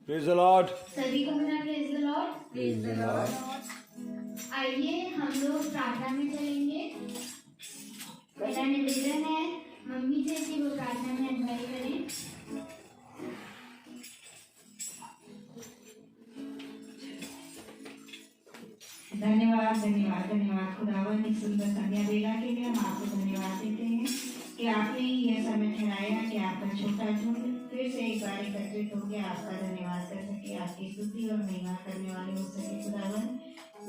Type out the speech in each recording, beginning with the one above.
Praise the Lord. सभी को मेरा praise the Lord. Praise the Lord. आइए हम लोग प्रार्थना में चलेंगे। मेरा निवेदन है मम्मी से कि वो प्रार्थना में अगुवाई करें। धन्यवाद धन्यवाद धन्यवाद खुदावन, इस सुंदर संध्या बेला के लिए हम आपको धन्यवाद देते हैं कि आपने यह समय ठहराया कि आपका छोटा झुंड फिर से एक बार एकत्रित होकर आपका धन्यवाद कर सके, आपकी स्तुति और महिमा करने वाले हो सके। खुदावन,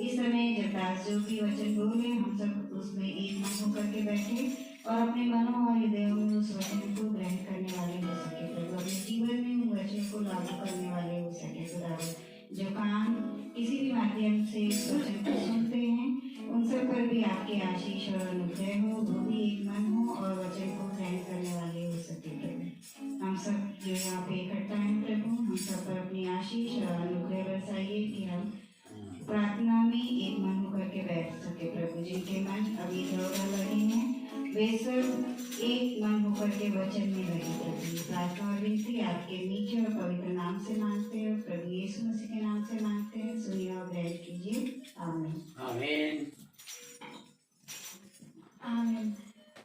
इस समय जब दास जो भी वचन बोले हम सब उसमें एक मन होकर के बैठे और अपने मनों और हृदयों में उस वचन को ग्रहण करने वाले हो सके प्रभु, अपने जीवन में उन वचन को लागू करने वाले हो सके। खुदावन, जो कान किसी भी माध्यम से इस वचन को सुनते हैं उन सब पर भी आपके आशीष और अनुग्रह हो, वो भी एक मन हो और वचन को ग्रहण करने वाले हो सके प्रभु। हम सब जो यहाँ पे इकट्ठा हैं प्रभु, हम सब पर अपनी आशीष और अनुग्रह बरसाइए कि हम प्रार्थना में एक मन होकर के बैठ सके प्रभु। जिनके मन अभी दौड़ा लगे हैं वे सब एक मन होकर के वचन में लगे प्रभु। प्रार्थना और विनती आपके मीठे और पवित्र नाम से मांगते हैं प्रभु, यीशु मसीह के नाम से मांगते हैं, सुनिए और ग्रहण कीजिए। आमीन आमीन। आमीन।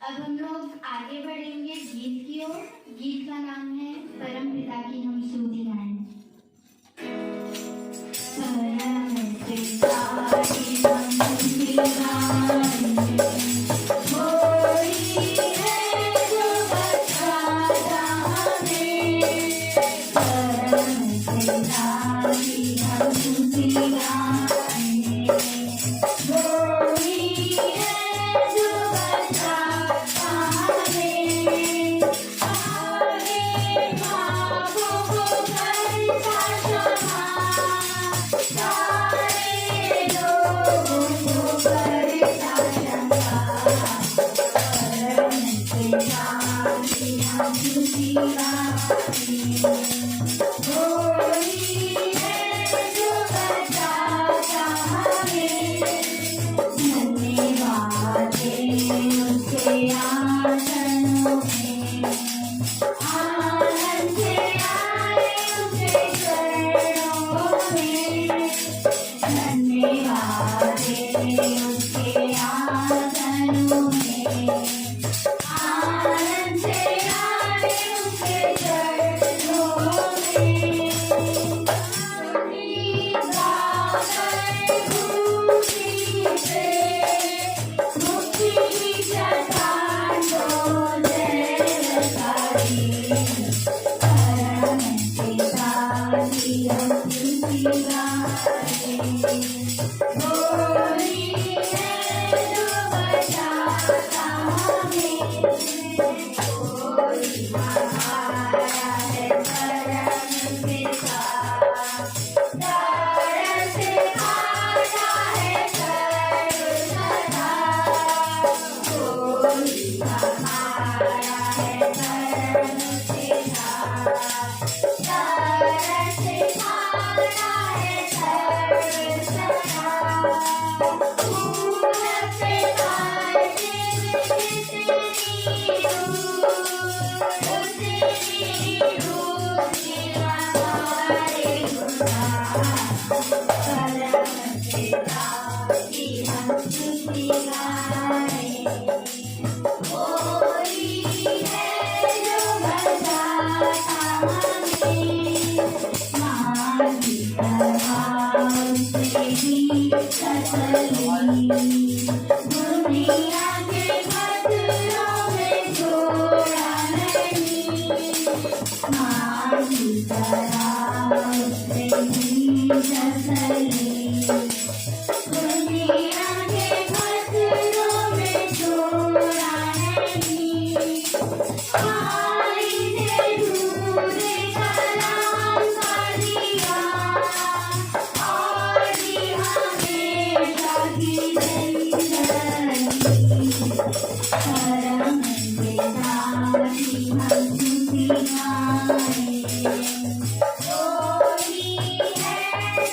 अब हम लोग आगे बढ़ेंगे गीत की ओर। गीत का नाम है परम पिता की हम स्तुति गाएं। परम पिता की हम स्तुति गाएं, है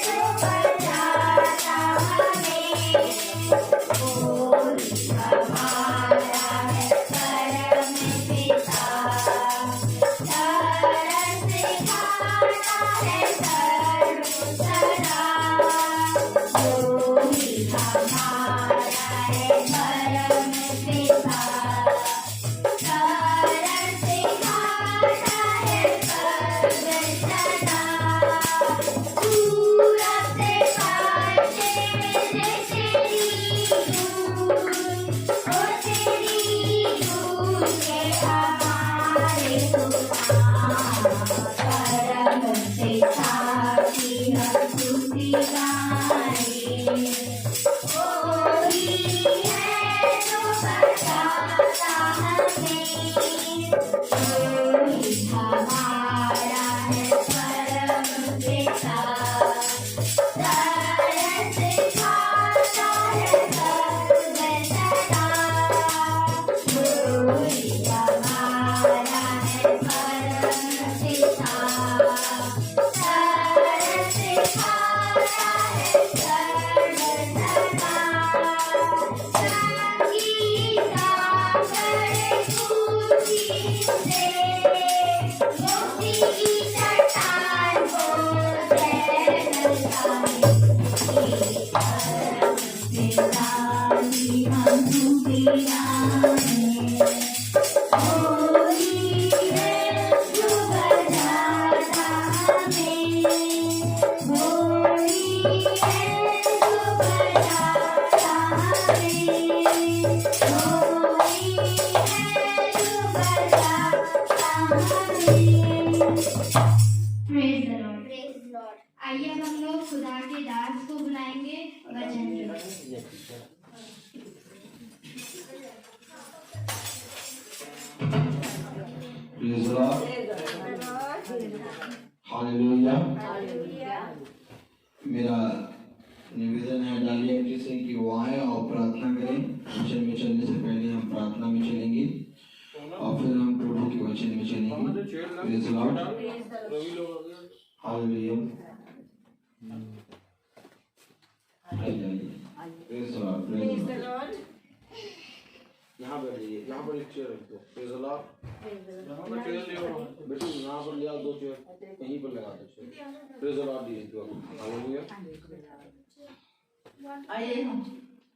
जो बचा से साथी हम स्तुति गाएं। कोई है जो बचाता हमें, कोई हमारा है परम पिता, तरस खाता है सर्व सदा। कोई हमारा है परम पिता, तरस खाता है सर्व सदा। संगीता करे खुशी से, मुक्ति की चट्टान को जय ललकारे। पिताजी हम स्तुति गाएं। कोई है जो बचाता हमें, कोई है जो बचाता हमें, कोई है जो बचाता हमें। Praise the Lord. आइए हम लोग खुदा के दास को बुलाएंगे वचन के लिए। Praise the Lord. हालेलुया। मेरा निवेदन है डाली एंट्री से कि वो आए और प्रार्थना करें। वचन में चलने से पहले हम प्रार्थना में चलेंगे और फिर हम प्रभु के वचन में चलेंगे। Praise the Lord. Hallelujah. Praise the Lord. Praise the Lord. यहाँ बैठ जाइए, यहाँ पर एक चेयर रख दो। Praise the Lord. यहाँ पर चेयर ले आओ बेटू, यहाँ पर ले आओ 2 चेयर, यहीं पर लगा दो चेयर। प्रेज़ द लॉर्ड दीजिए तो हालेलुया। आइए हम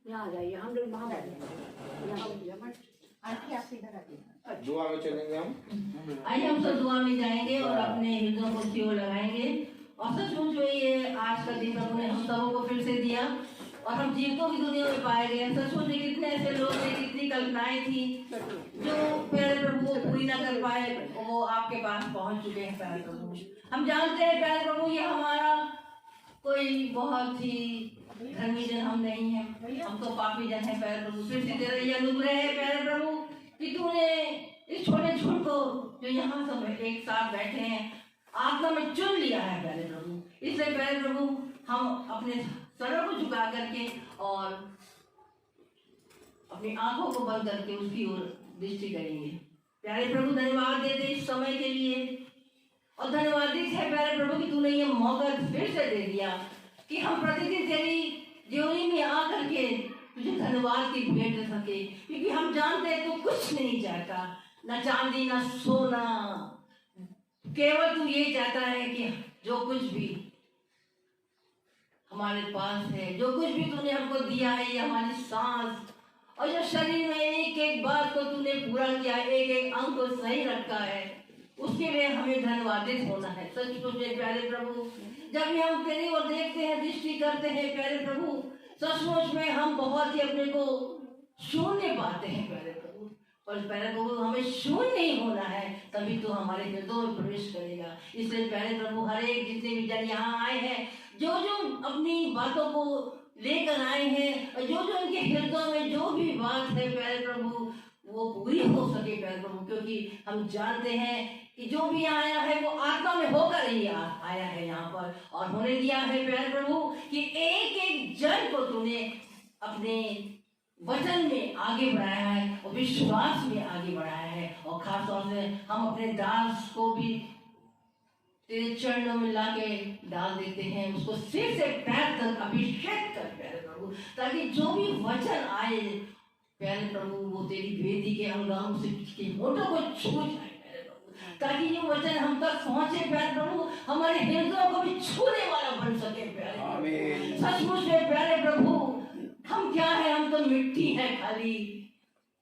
यहाँ आ जाइए, हम लोग वहाँ बैठे हैं। दुआ में चलेंगे हम। आइए हम सब दुआ में जाएंगे और अपने हृदयों को की ओर लगाएंगे। और सचमुच में ये आज का दिन प्रभु ने हम सबों को फिर से दिया और हम जीवतों की दुनिया में पाए गए। सचमुच में कितने ऐसे लोग थे, कितनी कल्पनाएं थी जो प्यारे प्रभु को पूरी न कर पाए, वो आपके पास पहुंच चुके हैं प्यारे प्रभु। हम जानते हैं प्यारे प्रभु ये हमारा कोई बहुत ही धर्मी जन हम नहीं है, हम तो पापी जन है प्यारे प्रभु। फिर से तेरा ये अनुग्रह है प्यारे प्रभु कि तूने इस छोटे झुंड को जो यहाँ सब एक साथ बैठे हैं आत्मा में चुन लिया है प्यारे प्रभु। इसलिए प्यारे प्रभु हम अपने सरों को झुका करके और अपनी आंखों को बंद करके उसकी ओर दृष्टि करेंगे। प्यारे प्रभु धन्यवाद देते इस समय के लिए और धन्यवाद है प्यारे प्रभु कि तूने ये मौका फिर से दे दिया कि हम प्रतिदिन तेरी ज्योति में आकर के तुझे धन्यवाद की भेंट दे सके, क्योंकि हम जानते हैं तू कुछ नहीं चाहता, न चांदी न सोना, केवल तू ये चाहता है कि जो कुछ भी हमारे पास है, जो कुछ भी तूने हमको दिया है, ये हमारी सांस और जो शरीर में एक एक बात को तूने पूरा किया, एक एक अंग को सही रखा है, उसके लिए हमें धन्यवादित होना है। सचमुच में प्यारे प्रभु जब भी हम तेरी ओर देखते हैं, दृष्टि करते हैं प्यारे प्रभु, सचमुच में हम बहुत ही अपने को शून्य पाते हैं प्यारे प्रभु। और प्यारे प्रभु हमें शून्य नहीं होना है, तभी तो हमारे हृदय में प्रवेश करेगा। इसलिए प्यारे प्रभु हर एक जितने भी जन यहाँ आए हैं, जो जो अपनी बातों को लेकर आए हैं और जो जो उनके हृदय में जो भी बात है प्यारे प्रभु वो पूरी हो सके प्यारे प्रभु, क्योंकि हम जानते हैं कि जो भी आया है वो आत्मा में होकर ही आया है यहाँ पर और होने दिया है प्यारे प्रभु कि एक एक जन को तूने अपने वचन में आगे बढ़ाया है और विश्वास में आगे बढ़ाया है। और खास तौर से हम अपने दास को भी तेरे चरणों में लाके डाल देते हैं, उसको सिर से पैर तक अभिषेक कर प्यारे प्रभु, ताकि जो भी वचन आए प्यारे प्रभु वो तेरी वेदी के अंगांग से के होठों को छू जाए प्यारे प्रभु, ताकि ये वचन हम तक पहुंचे प्यारे प्रभु, हमारे हृदयों को भी छूने वाला बन सके प्यारे प्रभु। सचमुच में प्यारे प्रभु हम क्या है, हम तो मिट्टी है खाली,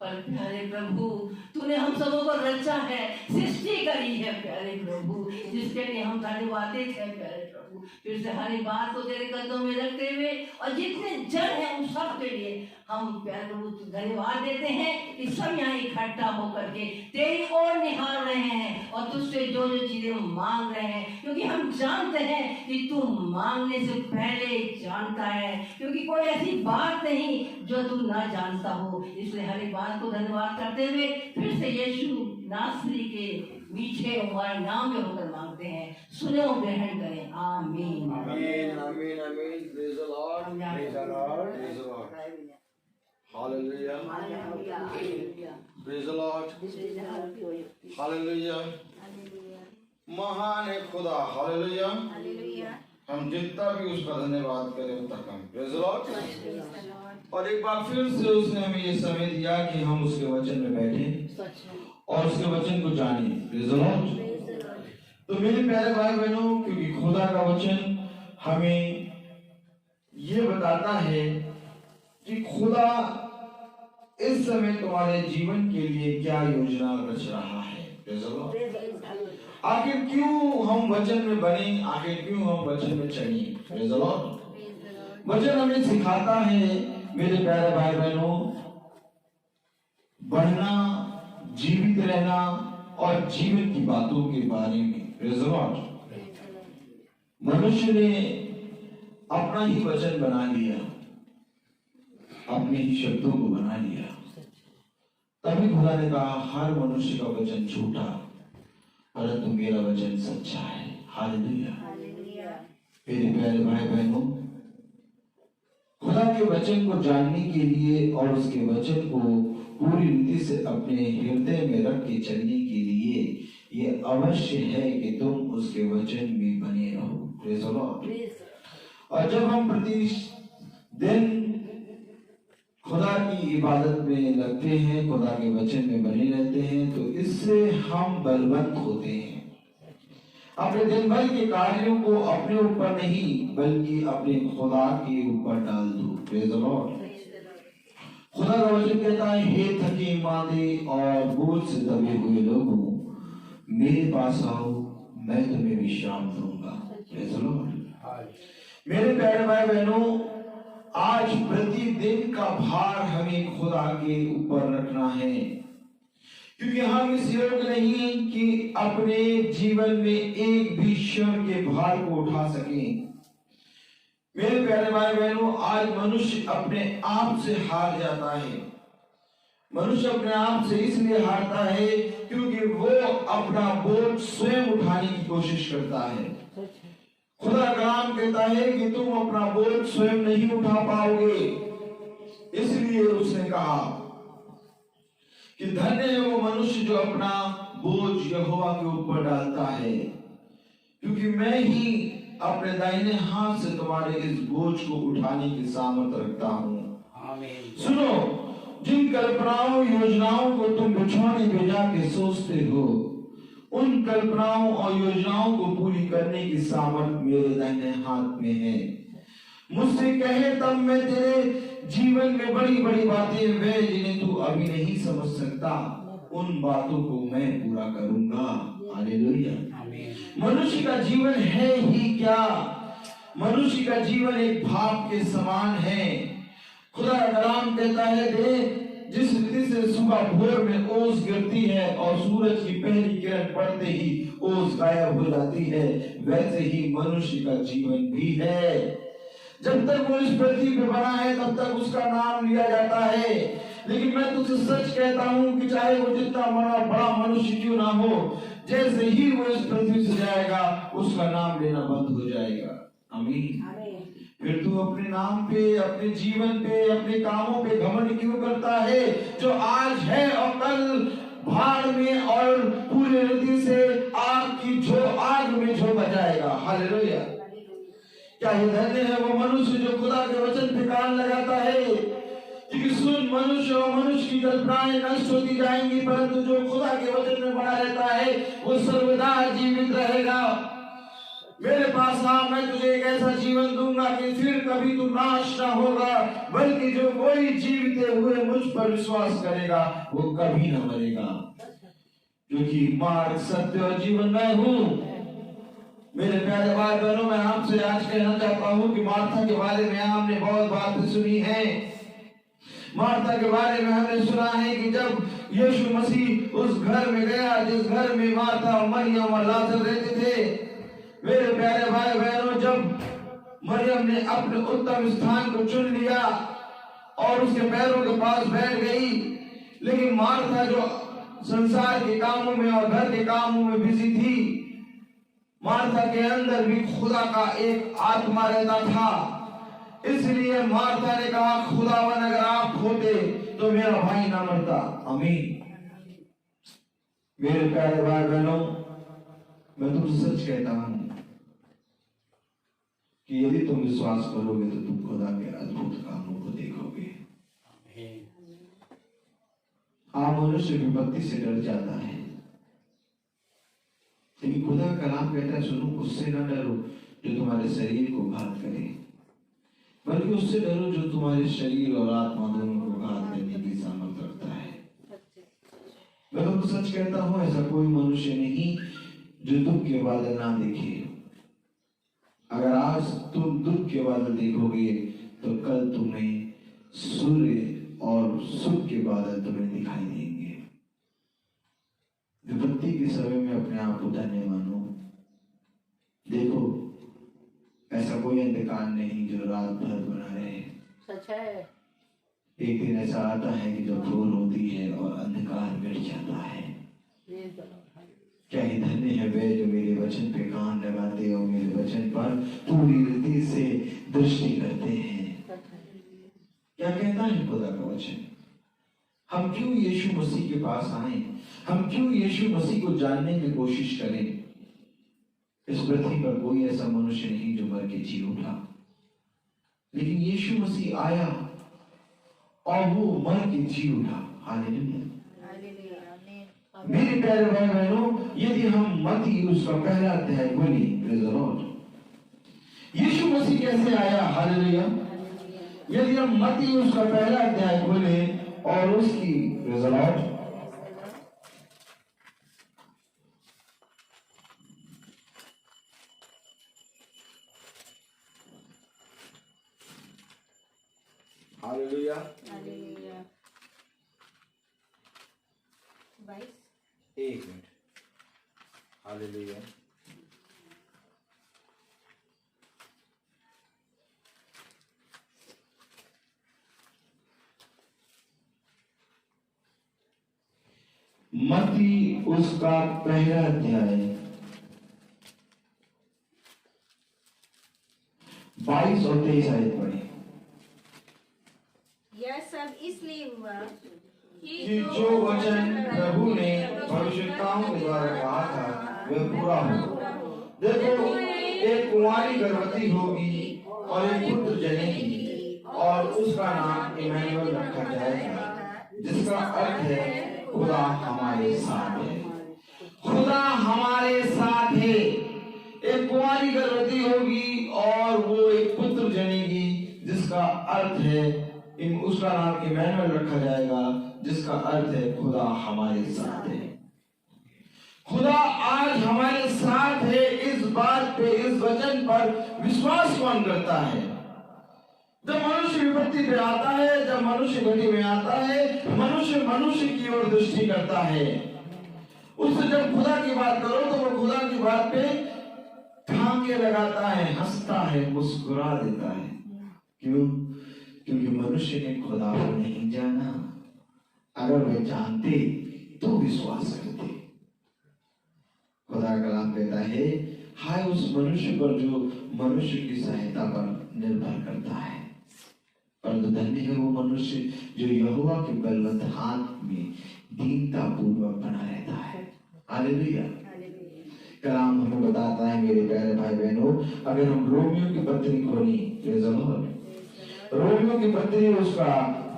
पर प्यारे प्रभु, तूने हम सबों को रचा है, सृष्टि करी है प्यारे प्रभु, जिसके लिए हम धन्यवाद देते हैं प्यारे प्रभु। फिर से हर एक बात को तेरे कदमों में रखते हुए और जितने जन हैं उन सब के लिए हम प्यारे प्रभु धन्यवाद देते हैं कि सब यहाँ इकट्ठा होकर के तेरी ओर निहार रहे हैं और तुझसे जो जो चीजें मांग रहे हैं, क्योंकि हम जानते हैं कि तू मांगने से पहले जानता है, क्योंकि कोई ऐसी बात नहीं जो तू ना जानता हो। इसलिए हर एक बात को धन्यवाद करते हुए फिर से यीशु नासरी के मीठे हमारे नाम में होकर मांगते हैं, सुनो ग्रहण करें। आमीन आमीन आमीन आमीन। Praise the Lord, praise the Lord, praise the Lord, hallelujah, praise the Lord, hallelujah. महान है खुदा, हालेलुया। हम जितना भी उसका धन्यवाद करें उतना कम। Praise the Lord. और एक बार फिर से उसने हमें ये समय दिया कि हम उसके वचन में बैठे और उसके वचन को जाने। Praise the Lord. तो मेरे प्यारे भाई बहनों, क्योंकि खुदा का वचन हमें ये बताता है कि खुदा इस समय तुम्हारे जीवन के लिए क्या योजना रच रहा है। Praise the Lord. आखिर क्यों हम वचन में बने, आखिर क्यों हम वचन में चढ़े। Praise the Lord. वचन हमें सिखाता है मेरे प्यारे भाई बहनों, बढ़ना, जीवित रहना और जीवन की बातों के बारे में। Praise the Lord. मनुष्य ने अपना ही वचन बना लिया, अपने ही शब्दों को बना लिया। तभी खुदा ने कहा हर मनुष्य का वचन झूठा, परंतु मेरा वचन सच्चा है। हालेलुया। मेरे प्यारे भाई बहनों, खुदा के वचन को जानने के लिए और उसके वचन को पूरी रीति से अपने हृदय में रख के चलने के लिए ये अवश्य है कि तुम उसके वचन में बने रहो। Praise the Lord. और जब हम प्रतिदिन खुदा की इबादत में लगते हैं, खुदा के वचन में बने रहते हैं, तो इससे हम बलवंत होते हैं। अपने दिन भर के कार्यों को अपने ऊपर नहीं बल्कि अपने खुदा के ऊपर डाल दो। Praise the Lord. खुदा का वचन कहता है, हे थके मांदे और बोझ से दबे हुए लोगों, मेरे पास आओ, मैं तुम्हें विश्राम दूंगा। Praise the Lord. मेरे प्यारे भाई बहनों, आज प्रतिदिन का भार हमें खुदा के ऊपर रखना है, क्योंकि हम इस योग्य नहीं कि अपने जीवन में एक भी क्षण के भार को उठा सकें। मेरे प्यारे भाई बहनों, आज मनुष्य अपने आप से हार जाता है। मनुष्य अपने आप से इसलिए हारता है क्योंकि वो अपना बोझ स्वयं उठाने की कोशिश करता है। खुदा कलाम कहता है कि तुम अपना बोझ स्वयं नहीं उठा पाओगे, इसलिए उसने कहा कि धन्य है वो मनुष्य जो अपना बोझ यहोवा के ऊपर डालता है, क्योंकि मैं ही अपने दाहिने हाथ से तुम्हारे इस बोझ को उठाने की सामर्थ्य रखता हूँ। सुनो, जिन कल्पनाओं योजनाओं को तुम बिछौने में जाके सोचते हो, उन कल्पनाओं और योजनाओं को पूरी करने की सामर्थ्य मेरे दाहिने हाथ में है। मुझसे कहे तब मैं तेरे जीवन में बड़ी बड़ी बातें वे जिन्हें तू अभी नहीं समझ सकता, उन बातों को मैं पूरा करूंगा। हालेलुया। मनुष्य का जीवन है ही क्या? मनुष्य का जीवन एक भाप के समान है। खुदा का कलाम कहता है, दे जिस रीति से सुबह भोर में ओस गिरती है और सूरज की पहली किरण पड़ते ही ओस गायब हो जाती है, वैसे ही मनुष्य का जीवन भी है। जब तक वो इस पृथ्वी पे बना है तब तक उसका नाम लिया जाता है, लेकिन मैं तुझसे सच कहता हूँ कि चाहे वो जितना बड़ा मनुष्य क्यों ना हो, जैसे ही वो इस पृथ्वी से जाएगा उसका नाम लेना बंद हो जाएगा। आमीन। फिर तू अपने नाम पे, अपने जीवन पे, अपने कामों पे घमंड क्यों करता है, जो आज है और कल भाड़ में और पूरी रीति से आग में झोंका जाएगा। हालेलुया। क्या ये धन्य है वो मनुष्य जो खुदा के वचन पे कान लगाता है, क्योंकि सुन, मनुष्य और मनुष्य की कल्पनाएं नष्ट होती जाएंगी, परंतु जो खुदा के वचन में बना रहता है वो सर्वदा जीवित रहेगा। मेरे पास आ, मैं तुझे एक ऐसा जीवन दूंगा कि फिर कभी तू नाश ना होगा, बल्कि जो कोई जीवित हुए मुझ पर विश्वास करेगा वो कभी ना मरेगा, क्योंकि मार्ग सत्य और जीवन मैं हूँ। मेरे प्यारे भाई बहनों, मैं आपसे आज कहना चाहता हूँ कि मार्था के बारे में हमने बहुत बातें सुनी है। मार्था के बारे में हमने सुना है कि जब यीशु मसीह उस घर में गया जिस घर में मार्था और मरियम और लाजर रहते थे, मेरे प्यारे भाई बहनों, जब मरियम ने अपने उत्तम स्थान को चुन लिया और उसके पैरों के पास बैठ गई, लेकिन मार्था जो संसार के कामों में और घर के कामों में बिजी थी, मार्था के अंदर भी खुदा का एक आत्मा रहता था। इसलिए मार्था ने कहा, खुदावन अगर आप होते तो मेरा भाई ना मरता। आमीन। मेरे प्यारे भाई बहनों, मैं तुमसे सच कहता हूं कि यदि तुम विश्वास करोगे तो तुम खुदा के अद्भुत कामों को देखोगे। मनुष्य विपत्ति से डर जाता है, लेकिन खुदा का कलाम कहता है, सुनो, उससे ना डरो जो तुम्हारे शरीर को घात करे, बल्कि उससे डरो जो तुम्हारे शरीर और आत्मा दोनों को घात करने की सामर्थ रखता है। मैं तुमको सच कहता हूं, ऐसा कोई मनुष्य नहीं जो दुख के बादल ना देखे। अगर आज तुम दुख के बादल देखोगे तो कल तुम्हें सूर्य और सुख के बादल तुम्हें दिखाई देंगे। विपत्ति के समय में अपने आप को धन्य मानो। देखो, ऐसा कोई अंधकार नहीं जो रात भर बना रहे। सच है। एक दिन ऐसा आता है कि जब भोर होती है और अंधकार मिट जाता है। क्या ही धन्य है वे जो मेरे वचन पे कान लगाते और मेरे वचन पर पूरी रीति से दृष्टि करते हैं। क्या कहता है खुदा का वचन? हम क्यों यीशु मसीह के पास आए? हम क्यों यीशु मसीह को जानने की कोशिश करें? इस पृथ्वी पर कोई ऐसा मनुष्य नहीं जो मर के जी उठा, लेकिन यीशु मसीह आया और वो मर के जी उठा। हालेलुया। मेरे प्यारे भाई बहनों, यदि हम मत्ती उसका पहला अध्याय खोली, प्रेज़ द लॉर्ड, यीशु मसीह कैसे आया? हालेलुया। यदि हम मत्ती उसका पहला अध्याय खोले और उसकी, प्रेज़ द लॉर्ड, हालेलुया, एक मिनट, हालेलुया, मत्ती उसका पहला अध्याय 22 और 23 आयत पढ़े। यह सब इसलिए हुआ कि जो वचन प्रभु ने भविष्यद्वक्ताओं के द्वारा कहा था वह पूरा हो। देखो, एक कुंवारी गर्भवती होगी और एक पुत्र जनेगी और उसका नाम इमैनुएल रखा जाएगा, जिसका अर्थ है खुदा हमारे साथ है। खुदा हमारे साथ है। एक कुंवारी गर्भवती होगी और वो एक पुत्र जनेगी, जिसका अर्थ है, उसका नाम इमैनुएल रखा जाएगा, जिसका अर्थ है खुदा हमारे साथ है। खुदा आज हमारे साथ है। इस बात पे, इस वचन पर विश्वास कौन करता है? जब मनुष्य विपत्ति पे आता है, जब मनुष्य घटी में आता है, मनुष्य की ओर दृष्टि करता है। उससे जब खुदा की बात करो तो वो खुदा की बात पे ठाके लगाता है, हंसता है, मुस्कुरा देता है। क्यों? क्योंकि मनुष्य ने खुदा को नहीं जाना। अगर वे जानते तो विश्वास करते। खुदा कलाम कहता है, हाय उस मनुष्य पर जो मनुष्य की सहायता पर निर्भर करता है, परंतु धन्य है वो मनुष्य जो यहोवा के बलवंत हाथ में दीनता पूर्वक बना रहता है। हालेलुया। कलाम हमें बताता है, मेरे प्यारे भाई बहनों, अगर हम रोमियो की पत्री खोली, प्रेज़ द लॉर्ड, रोमियो की पत्री उसका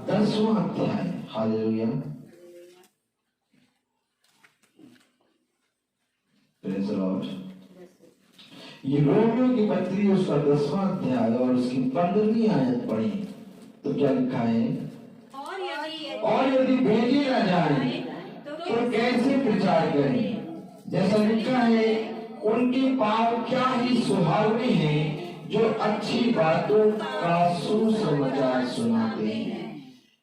10वां अध्याय, हालेलुया, प्रेज़ द लॉर्ड, ये रोमियो की पत्री उसका 10वां अध्याय और उसकी 15वीं आयत पढ़ी तो क्या लिखा है? और यदि भेजे न जाए तो कैसे प्रचार करें? जैसा लिखा है, उनके पाप क्या ही सुहावने हैं जो अच्छी बातों का सुसमाचार सुनाते हैं।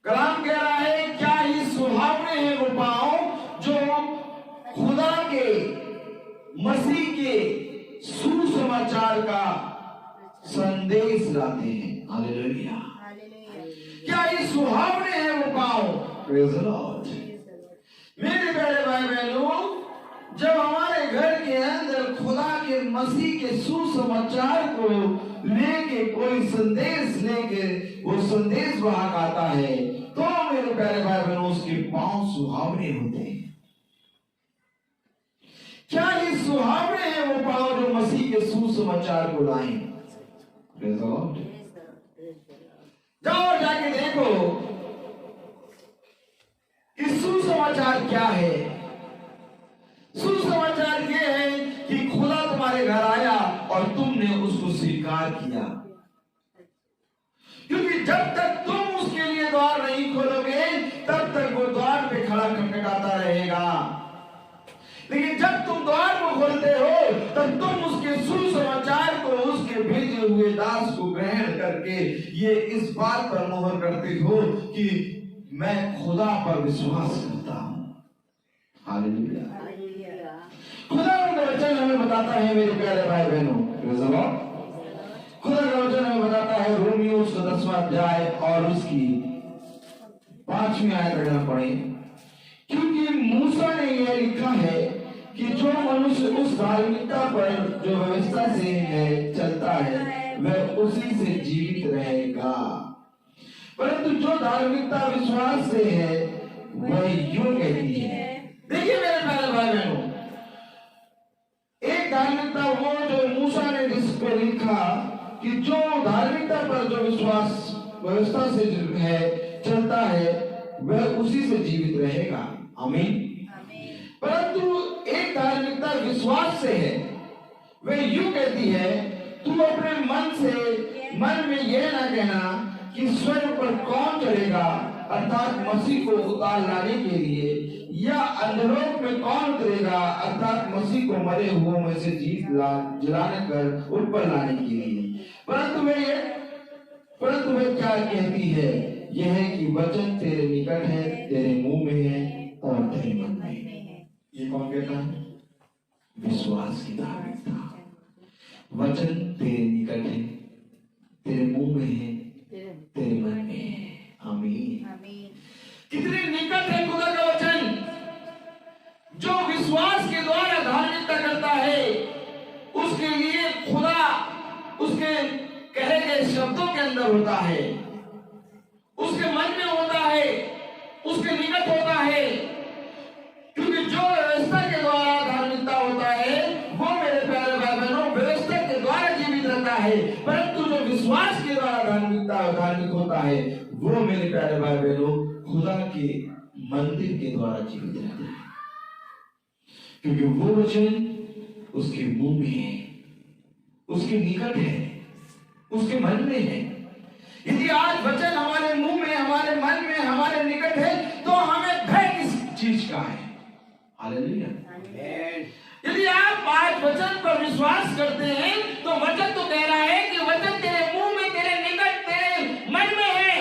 कलाम कह रहा है, क्या ही सुहावने हैं वो पाँव जो खुदा के, मसीह के सुसमाचार का संदेश लाते हैं। हालेलुया। क्या ये सुहावने हैं वो पाँव। Praise the Lord. मेरे प्यारे भाई बहनों, जब हमारे घर के अंदर खुदा के, मसीह के सुसमाचार को लेके कोई संदेश लेके वो संदेश वाहक आता है, तो मेरे प्यारे भाई बहनों उसके पाँव सुहावने होते हैं। क्या ये सुहावने हैं वो पाँव जो मसीह के सुसमाचार को लाएं। Praise the Lord. जाओ जाके देखो कि सुसमाचार क्या है। सुसमाचार ये है कि खुदा तुम्हारे घर आया और तुमने उसको स्वीकार किया, क्योंकि जब तक तुम उसके लिए द्वार नहीं खोलोगे तब तक वो द्वार पे खड़ा खटखटाता रहेगा। लेकिन जब तुम द्वार को खोलते हो तब तुम उसके सुसमाचार को, उसके भेजे हुए दास को ग्रहण करके ये इस बात पर मोहर करते हो कि मैं खुदा पर विश्वास करता हूं। हालेलुया। खुदा का वचन हमें बताता है मेरे प्यारे भाई बहनों, खुदा का वचन हमें बताता है रोमियो उसका 10वां अध्याय और उसकी 5वीं आयत अगर हम पढ़ें, क्योंकि मूसा ने यह लिखा है कि जो मनुष्य उस धार्मिकता पर जो व्यवस्था से है चलता है वह उसी से जीवित रहेगा, परंतु जो धार्मिकता विश्वास से है वह यूं कहती है। देखिए मेरे प्यारे भाई बहनों, एक धार्मिकता वो जो मूसा ने जिस पर लिखा कि जो धार्मिकता पर जो विश्वास व्यवस्था से है चलता है वह उसी से जीवित रहेगा। आमीन। परंतु एक धार्मिकता विश्वास से है, वह यूं कहती है, तू अपने मन में यह ना कहना कि स्वर्ग पर कौन चढ़ेगा, अर्थात मसीह को उतार लाने के लिए, या अंधलोक में कौन उतरेगा, अर्थात मसीह को मरे हुओं में से जिलाने कर ऊपर लाने के लिए। परंतु वे क्या कहती है, यह है कि वचन तेरे निकट है, तेरे मुंह में है और तेरे मन में है। ये कौन कहता है? विश्वास की धार्मिकता। वचन तेरे निकट है, तेरे मुंह में है, तेरे मन में है। आमीन। कितने निकट है खुदा का वचन। जो विश्वास के द्वारा धार्मिकता करता है उसके लिए खुदा उसके कहे गए शब्दों के अंदर होता है, उसके मन में होता है, उसके निकट होता है। क्योंकि जो व्यवस्था के द्वारा धार्मिकता होता है वो मेरे प्यारे भाई बहनों व्यवस्था के द्वारा जीवित रहता है, परंतु जो विश्वास के द्वारा धार्मिक होता है वो मेरे प्यारे भाई बहनों खुदा के मंदिर के द्वारा जीवित रहता है, क्योंकि वो वचन उसके मुंह में है, उसके निकट है, उसके मन में है। यदि आज वचन हमारे मुंह में, हमारे मन में, हमारे निकट है तो हमें भय किस चीज का है। हालेलुया। यदि आप आज वचन पर विश्वास करते हैं तो वचन तो कह रहा है कि वचन तेरे मुंह में, तेरे निकट, तेरे मन में है।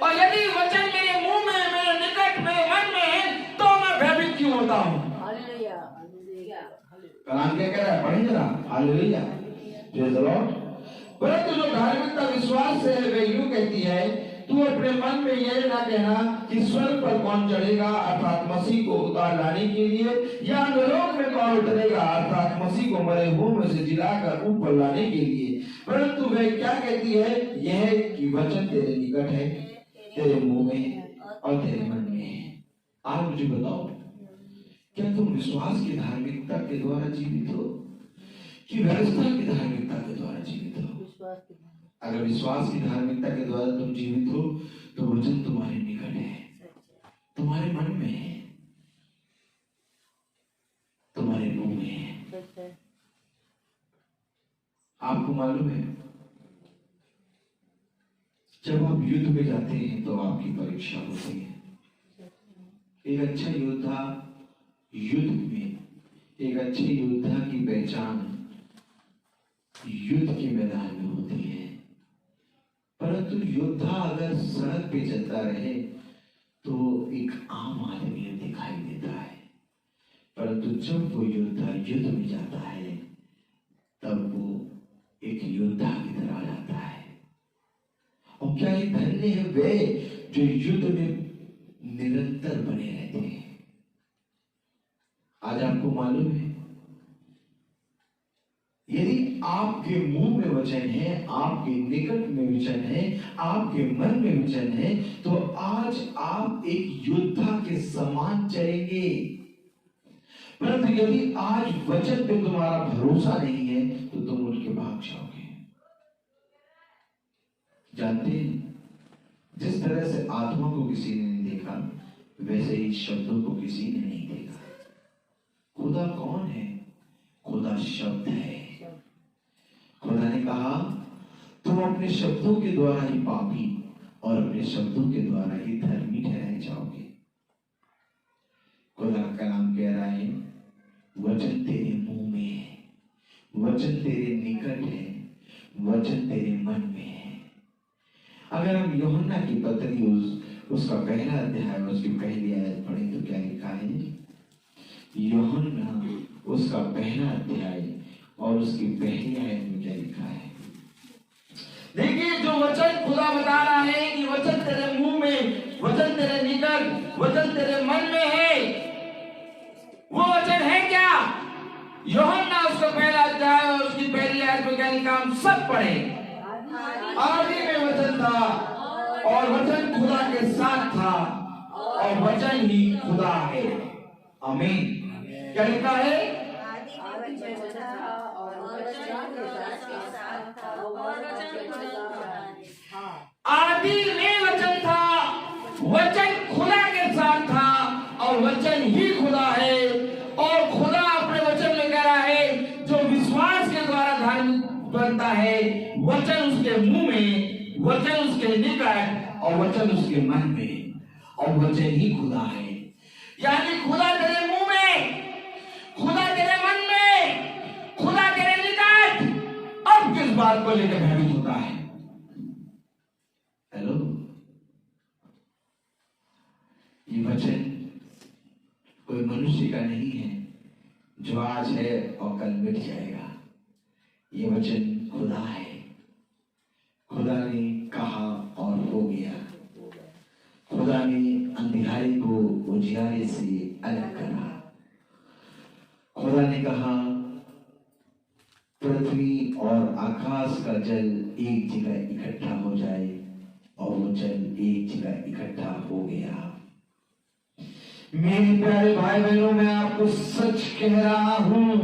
और यदि वचन मेरे मुंह में, मेरे निकट, मेरे मन में है तो मैं भयभीत क्यों होता हूँ। कलाम क्या कह रहा है, पढ़ेंगे जरा। हालेलुया। Praise the Lord. परंतु जो धार्मिकता विश्वास से है वह यूं कहती है, तू अपने मन में यह ना कहना कि स्वर्ग पर कौन चढ़ेगा, अर्थात मसीह को उतार लाने के लिए, या नरक में कौन उतरेगा, अर्थात मसीह को मरे हुओं में से जिलाकर ऊपर लाने के लिए। परंतु वह क्या कहती है, यह कि वचन तेरे निकट है, तेरे मुंह में और तेरे मन में है। आप मुझे बताओ, क्या तुम विश्वास की धार्मिकता के द्वारा जीवित हो कि व्यवस्था की धार्मिकता के द्वारा जीवित हो? अगर विश्वास की धार्मिकता के द्वारा तुम जीवित हो तो वचन तुम्हारे निकट है, तुम्हारे मन में है, तुम्हारे मुंह में है। आपको मालूम है, जब आप युद्ध में जाते हैं तो आपकी परीक्षा होती है। एक अच्छा योद्धा युद्ध में, एक अच्छे योद्धा की पहचान युद्ध के मैदान में होती है। परंतु योद्धा अगर सड़क पे चलता रहे तो एक आम आदमी दिखाई देता है, परंतु जब वो योद्धा युद्ध में जाता है तब वो एक योद्धा की तरह जाता है। और क्या ये धन्य है वे जो युद्ध में निरंतर बने रहते हैं। आज आपको मालूम है, यदि आपके मुंह में वचन है, आपके निकट में वचन है, आपके मन में वचन है, तो आज आप एक योद्धा के समान चलेंगे। परंतु यदि आज वचन पे तुम्हारा भरोसा नहीं है तो तुम उठ के भाग जाओगे। जानते हैं, जिस तरह से आत्मा को किसी ने नहीं देखा, वैसे ही शब्दों को किसी ने नहीं देखा। खुदा कौन है? खुदा शब्द है। खुदा ने कहा तुम अपने शब्दों के द्वारा ही पापी और अपने शब्दों के द्वारा ही धर्मी ठहराए जाओगे। खुदा का कलाम कह रहा है, वचन तेरे मुंह में है, वचन तेरे निकट है, वचन तेरे मन में है। अगर हम यूहन्ना की पत्री उसका पहला अध्याय और उसकी पहली आयत पढ़ें तो क्या लिखा है? यूहन्ना उसका पहला अध्याय और उसकी पहली आयत में क्या लिखा है? देखिए, जो वचन खुदा बता रहा है कि वचन तेरे मुंह में, वचन तेरे निकट, वचन तेरे मन में है, वो वचन है क्या? यूहन्ना उसका पहला अध्याय और उसकी पहली आयत में क्या लिखा? हम सब पढ़े। आदि में वचन था और वचन खुदा के साथ था और वचन ही खुदा है। आमीन। क्या लिखा है? आदि में वचन था, वचन खुदा के साथ था और वचन ही खुदा है। और खुदा अपने वचन में कह रहा है, जो विश्वास के द्वारा धर्म बनता है, वचन उसके मुंह में, वचन उसके निकट और वचन उसके मन में, और वचन ही खुदा है। यानी खुदा तेरे मुंह में, खुदा तेरे मन में, खुदा तेरे निकट। अब किस बात को लेकर भयभीत होता है? हेलो, ये वचन कोई मनुष्य का नहीं है जो आज है और कल मिट जाएगा। ये वचन खुदा है। खुदा ने कहा और हो गया। खुदा ने अंधियारे को उजियारे से अलग करा। खुदा ने कहा पृथ्वी और आकाश का जल एक जगह इकट्ठा हो जाए, और वो जल एक जगह इकट्ठा हो गया। मेरे प्यारे भाई बहनों, मैं आपको सच कह रहा हूं,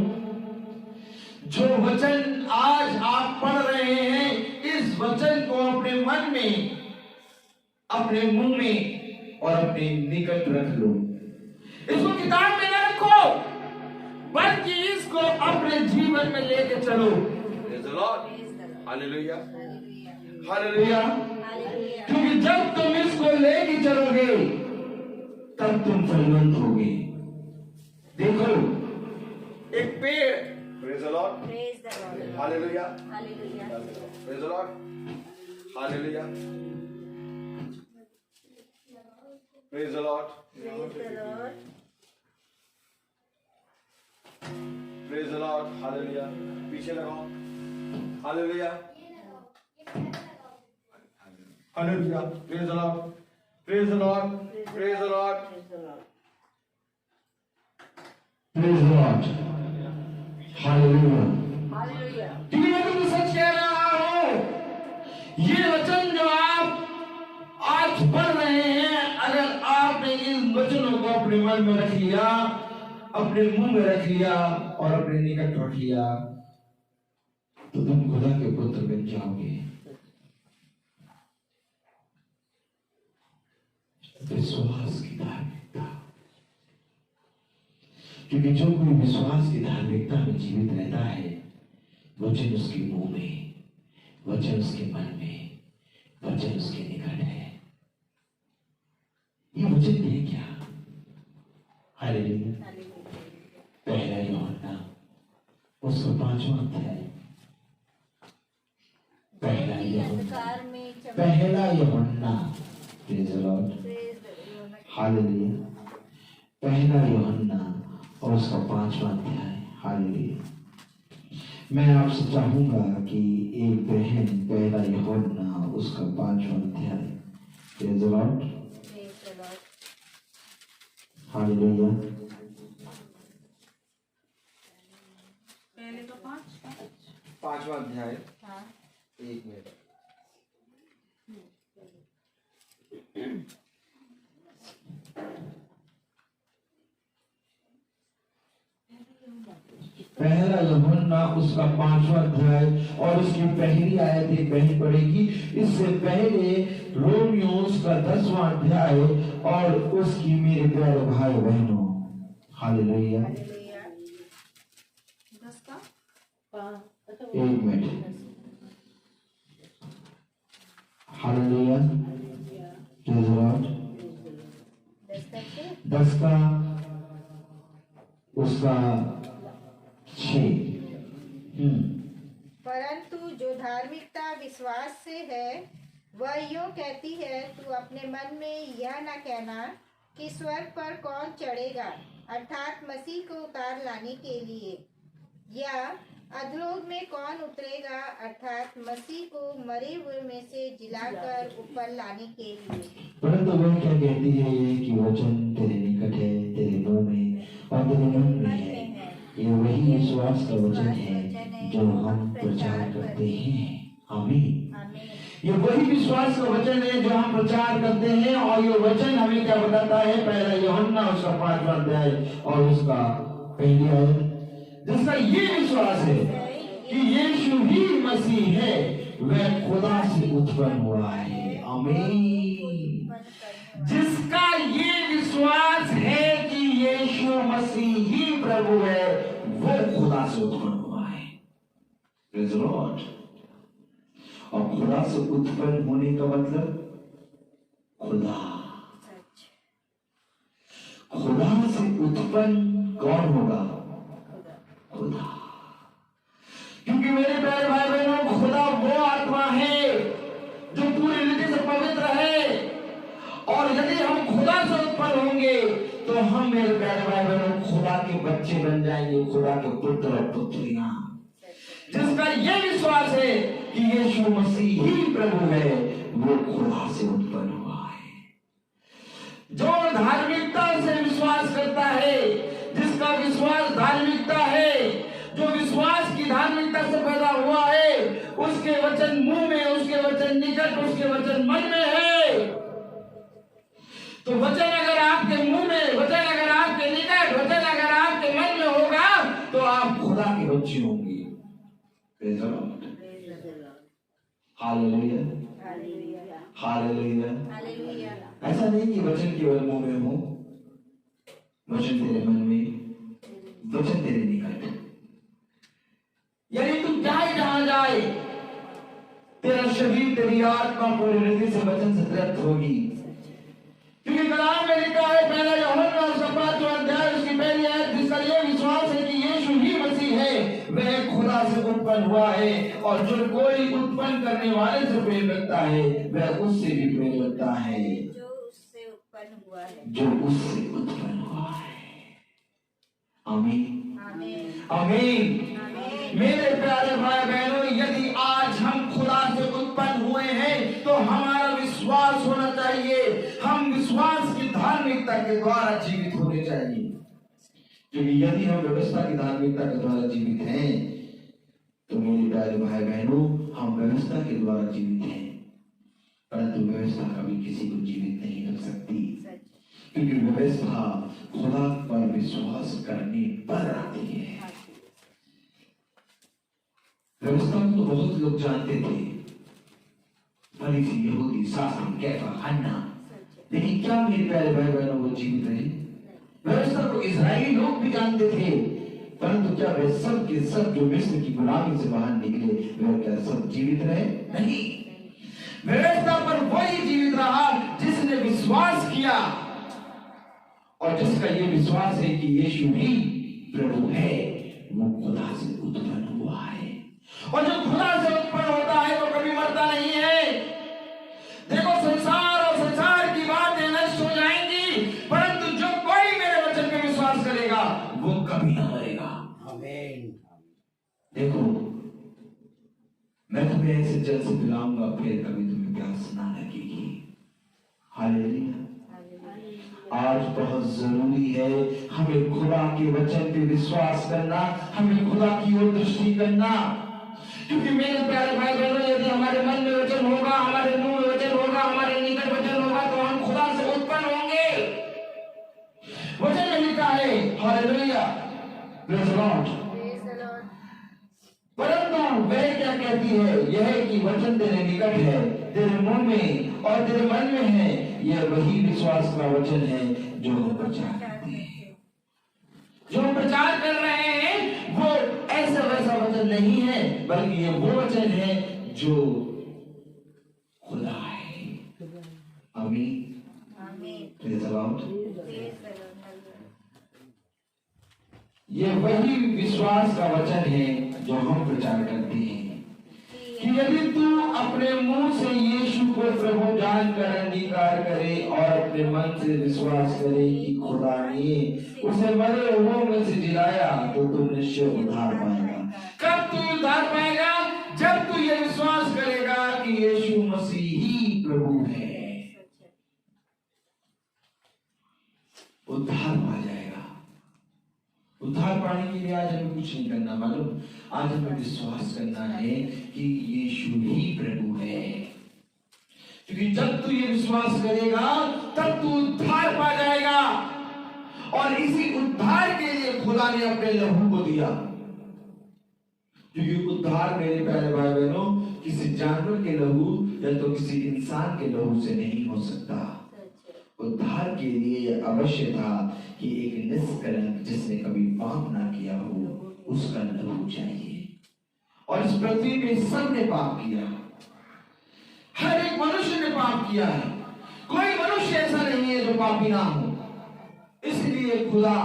जो वचन आज आप पढ़ रहे हैं, इस वचन को अपने मन में, अपने मुंह में और अपने निकट रख लो। इसको किताब में न रखो, बल्कि इसको अपने जीवन में लेके चलो। Hallelujah, hallelujah. क्योंकि जब तुम इसको लेके चलोगे तब तुम फलवंत होगे। देखो, एक पेड़, Praise the Lord. Praise the Lord. Hallelujah. Hallelujah. Praise the Lord. Hallelujah. Praise the Lord. Praise the Lord. Praise the Lord. Hallelujah. पीछे लगाओ। Hallelujah. Hallelujah. Praise the Lord. Praise the Lord. Praise the Lord. Praise the Lord. Hallelujah. Hallelujah. क्योंकि मैं तुमको सच कह रहा हूं, ये वचन जो आप आज पढ़ रहे हैं, अगर आपने इन वचनों को अपने मन में रख लिया, अपने मुंह में रख लिया और अपने निकट रख लिया, तो तुम खुदा के पुत्र बन जाओगे। विश्वास की धार्मिकता, क्योंकि जो कोई विश्वास की धार्मिकता में जीवित रहता है, वचन उसके मुंह में, वचन उसके मन में, वचन उसके निकट है। ये वचन है क्या? हालेलुया। पहला यूहन्ना उसका 5वां अध्याय, पहला यूहन्ना, प्रेज़ द लॉर्ड, हालेलुया। पहला यूहन्ना और उसका 5वां अध्याय, हालेलुया। मैं आपसे चाहूंगा कि एक बहन पहला यूहन्ना उसका 5वां अध्याय, प्रेज़ द लॉर्ड, हालेलुया। पहले तो 5वां अध्याय, हाँ 1 मिनट। पहला यूहन्ना उसका 5वां अध्याय और उसकी पहली आयत एक बहन पढ़ेगी। इससे पहले रोमियो उसका 10वां अध्याय और उसकी मेरे प्यारे भाई बहनों, हालेलुया। 10 का 1 minute, hallelujah, praise the Lord. 10 का उसका 6। परंतु जो धार्मिकता विश्वास से है वह यूं कहती है, तू अपने मन में यह न कहना कि स्वर्ग पर कौन चढ़ेगा, अर्थात मसीह को उतार लाने के लिए, या अधोलोक में कौन उतरेगा, अर्थात मसीह को मरे हुए में से जिलाकर ऊपर लाने के लिए। परंतु वह क्या कहती है कि वचन तेरे निकट है, तेरे मुंह में और तेरे मन में है। ये वही विश्वास का वचन है जो हम प्रचार करते हैं। आमीन। ये वही विश्वास का वचन है जो हम प्रचार करते हैं और ये वचन हमें क्या बताता है? पहला यूहन्ना उसका 5वां अध्याय और उसका पहली आयत, जिसका ये विश्वास है कि यीशु ही मसीह है, वह खुदा से उत्पन्न हुआ है। आमीन। जिसका ये विश्वास है कि यीशु मसीह ही प्रभु है, वो खुदा से उत्पन्न हुआ है। Praise the Lord. और खुदा से उत्पन्न होने का मतलब खुदा से उत्पन्न कौन होगा? खुदा। क्योंकि मेरे प्यारे भाई बहनों, खुदा वो आत्मा है जो पूरी रीति से पवित्र है, और यदि हम खुदा से उत्पन्न होंगे तो हम मेरे प्यारे भाई बहनों खुदा के बच्चे बन जाएंगे, खुदा के पुत्र और पुत्रियां। जिसका यह विश्वास है कि यीशु मसीह ही प्रभु है, वो खुदा से उत्पन्न हुआ है। जो धार्मिकता से विश्वास करता है, जिसका विश्वास धार्मिकता है, जो विश्वास की धार्मिकता से पैदा हुआ है, उसके वचन मुंह में, उसके वचन निकट, उसके वचन मन में है। तो वचन अगर आपके मुंह में, वचन अगर आपके निकट, वचन अगर आपके मन में होगा तो आप खुदा के बच्चे होंगे। Praise the Lord. Hallelujah, hallelujah. ऐसा नहीं कि वचन केवल मुंह में हो, वचन तेरे मन में, वचन तेरे निकट। यानी तुम चाहे जहां जाए, तेरा शरीर, तेरी आत्मा पूरी रीति से वचन से तृप्त होगी। क्योंकि कलाम में लिखा है, पहला यूहन्ना उसका 5वां अध्याय उसकी पहली आयत, जिसका यह विश्वास है कि यीशु ही मसीह है, वह खुदा से उत्पन्न हुआ है, और जो कोई उत्पन्न करने वाले से प्रेम रखता है वह उससे भी प्रेम रखता है जो उससे उत्पन्न हुआ है, जो उससे उत्पन्न हुआ है। आमीन, आमीन, आमीन। मेरे प्यारे भाई बहनों, यदि आज हम खुदा से उत्पन्न हुए हैं तो हमारा विश्वास होना चाहिए, हम विश्वास की धार्मिकता के द्वारा जीवित होने चाहिए। क्योंकि यदि हम व्यवस्था की धार्मिकता के द्वारा जीवित हैं तो मेरे प्यारे भाई बहनों, हम व्यवस्था के द्वारा जीवित हैं, परंतु व्यवस्था कभी किसी को जीवित नहीं रख सकती, क्योंकि व्यवस्था खुदा पर विश्वास करने पर आती है। व्यवस्था को तो बहुत लोग जानते थे, फरीसी, यहूदी, शास्त्री, कैफा, हन्ना, लेकिन क्या मेरे प्यारे भाई बहनों वो जीवित रहे? व्यवस्था को इजरायली लोग भी जानते थे, परंतु क्या वे सब के सब जो मिस्र की गुलामी से बाहर निकले वे क्या सब जीवित रहे? नहीं। व्यवस्था पर वही जीवित रहा जिसने विश्वास किया और जिसका ये विश्वास है कि यीशु ही प्रभु है, वो खुदा से उत्पन्न हुआ है। और जो खुदा से उत्पन्न होता है वो कभी मरता नहीं है। देखो, संसार और संसार की बातें नष्ट हो जाएंगी, परंतु जो कोई मेरे वचन पे विश्वास करेगा वो कभी ना मरेगा। आमीन। देखो, मैं तुम्हें ऐसे जल से पिलाऊंगा, फिर कभी तुम्हें प्यास ना लगेगी। हालेलुया। आज बहुत जरूरी है हमें खुदा के वचन पे विश्वास करना, हमें खुदा की ओर दृष्टि करना, क्योंकि मेरे प्यारे भाई बहनों, यदि हमारे मन में वचन होगा, हमारे मुंह में वचन होगा, हमारे निकट वचन होगा, तो हम खुदा से उत्पन्न होंगे। वचन में लिखा है, हालेलुया, प्रेज़ द लॉर्ड। परंतु वह क्या कहती है, यह कि वचन तेरे निकट है, तेरे मुंह में और तेरे मन में है। यह वही विश्वास का वचन है जो हम प्रचार करते हैं। जो हम प्रचार कर रहे हैं वो ऐसा वैसा वचन नहीं है, बल्कि ये वो वचन है जो खुदा है। आमीन। Praise the Lord. ये वही विश्वास का वचन है जो हम प्रचार करते हैं कि यदि तू अपने मुंह से यीशु को प्रभु जानकर अंगीकार करे और अपने मन से विश्वास करे कि खुदा ने उसे मरे हुओं में से जिलाया, तो तू निश्चय उद्धार पाएगा। कब तू उद्धार पाएगा? जब तू ये विश्वास करेगा कि यीशु मसीह ही प्रभु है, उद्धार पा जाएगा। उद्धार पाने के लिए आज हमें कुछ नहीं करना, मालूम, आज हमें विश्वास करना है कि यीशु ही प्रभु है। क्योंकि जब तू ये विश्वास करेगा तब तू उद्धार पा जाएगा। और इसी उद्धार के लिए खुदा ने अपने लहू को दिया। क्योंकि उद्धार, मेरे प्यारे भाई बहनों, किसी जानवर के लहू या तो किसी इंसान के लहू से नहीं हो सकता। उद्धार के लिए यह अवश्य था कि एक निष्कलंक जिसने कभी पाप ना किया हो उसका लहू चाहिए। और इस पृथ्वी पे सबने पाप किया, हर एक मनुष्य ने पाप किया है। कोई मनुष्य ऐसा नहीं है जो पापी ना हो। इसलिए खुदा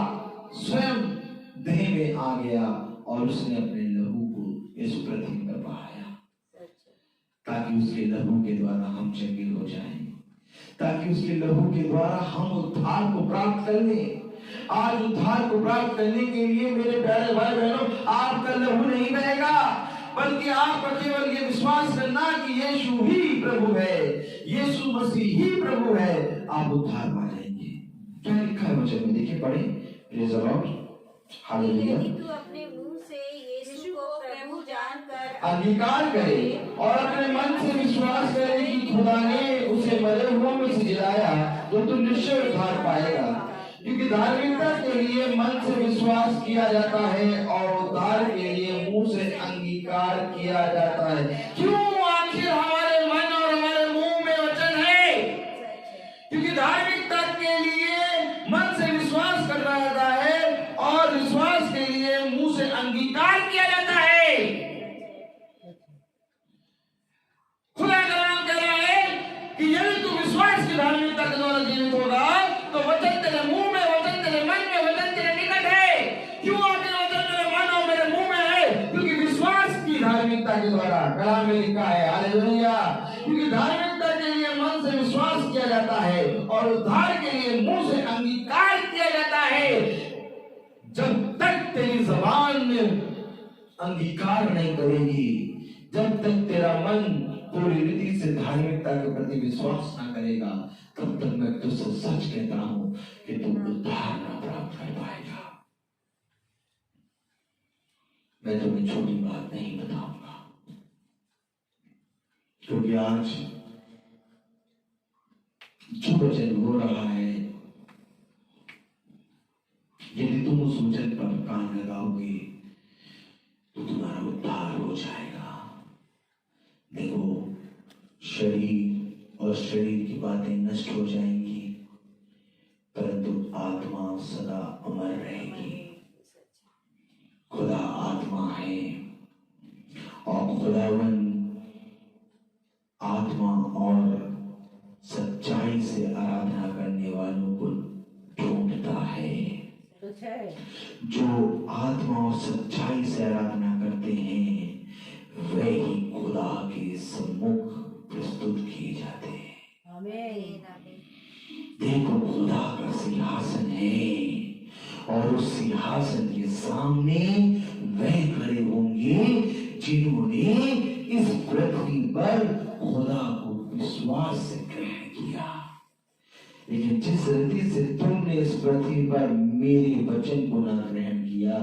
स्वयं देह में आ गया और उसने अपने लहू को इस पृथ्वी पर बहाया, ताकि उसके लहू के द्वारा हम चंगे हो जाएं, ताकि उसके लहू के द्वारा हम उद्धार को प्राप्त कर लें। आज उद्धार को प्राप्त करने के लिए मेरे प्यारे भाई बहनों, आपका लहू नहीं बहेगा, बल्कि आपका केवल ये विश्वास करना कि यीशु ही प्रभु है, यीशु मसीह ही प्रभु है, आप उद्धार पा जाएंगे। क्या लिखा है वचन में, देखिए, पढ़े। Praise the Lord. हालेलुया। यदि तू अपने मुंह से यीशु को प्रभु जानकर अंगीकार करे और अपने मन से विश्वास करे कि खुदा ने उसे मरे हुओं में से जिलाया, तो तू निश्चय उद्धार पाएगा। क्योंकि धार्मिकता के लिए मन से विश्वास किया जाता है और उद्धार के लिए मुंह से अंगीकार किया जाता है। क्यों? आखिर हमारे मन और हमारे मुंह में वचन है। क्योंकि धार्मिकता के लिए मन से विश्वास करना जाता है और विश्वास के लिए मुंह से अंगीकार किया जाता है। खुदा का नाम कह रहा है कि यदि तू विश्वास की धार्मिकता के द्वारा जीवित होगा तो वचन तेरे मुंह में, वचन तेरे मन में, वचन तेरे निकट है। क्यों? आखिर वचन मेरे मन और मेरे मुंह में है, क्योंकि विश्वास की धार्मिकता के द्वारा, कलाम में लिखा है, हालेलुया। क्योंकि धार्मिकता के लिए मन से विश्वास किया जाता है और उद्धार के लिए मुंह से अंगीकार किया जाता है। जब तक तेरी जबान में अंगीकार नहीं करेगी, जब तक तेरा मन पूरी रीति से धार्मिकता के प्रति विश्वास ना करेगा, तब तक मैं तुझसे सच कहता हूं कि तुम उद्धार ना प्राप्त कर पाएगा। मैं तुम्हें छोटी बात नहीं बताऊंगा, क्योंकि आज जो वचन हो रहा है, यदि तुम उस वचन पर कान लगाओगे तो तुम्हारा उद्धार हो जाएगा। देखो, शरीर और शरीर की बातें नष्ट हो जाएंगी, परंतु आत्मा सदा अमर रहेगी। खुदावन आत्मा और सच्चाई से आराधना करने वालों को ढूंढता है। कुछ है जो आत्मा और सच्चाई से आराधना करते हैं वे ही खुदा के सम्मुख प्रस्तुत किए जाते हैं। आमीन देखो खुदा का सिंहासन है और उस सिंहासन के सामने वे खड़े होंगे जिन्होंने इस पृथ्वी पर खुदा को विश्वास से ग्रहण किया। लेकिन जिस रीति से तुमने इस पृथ्वी पर मेरे वचन को न ग्रहण किया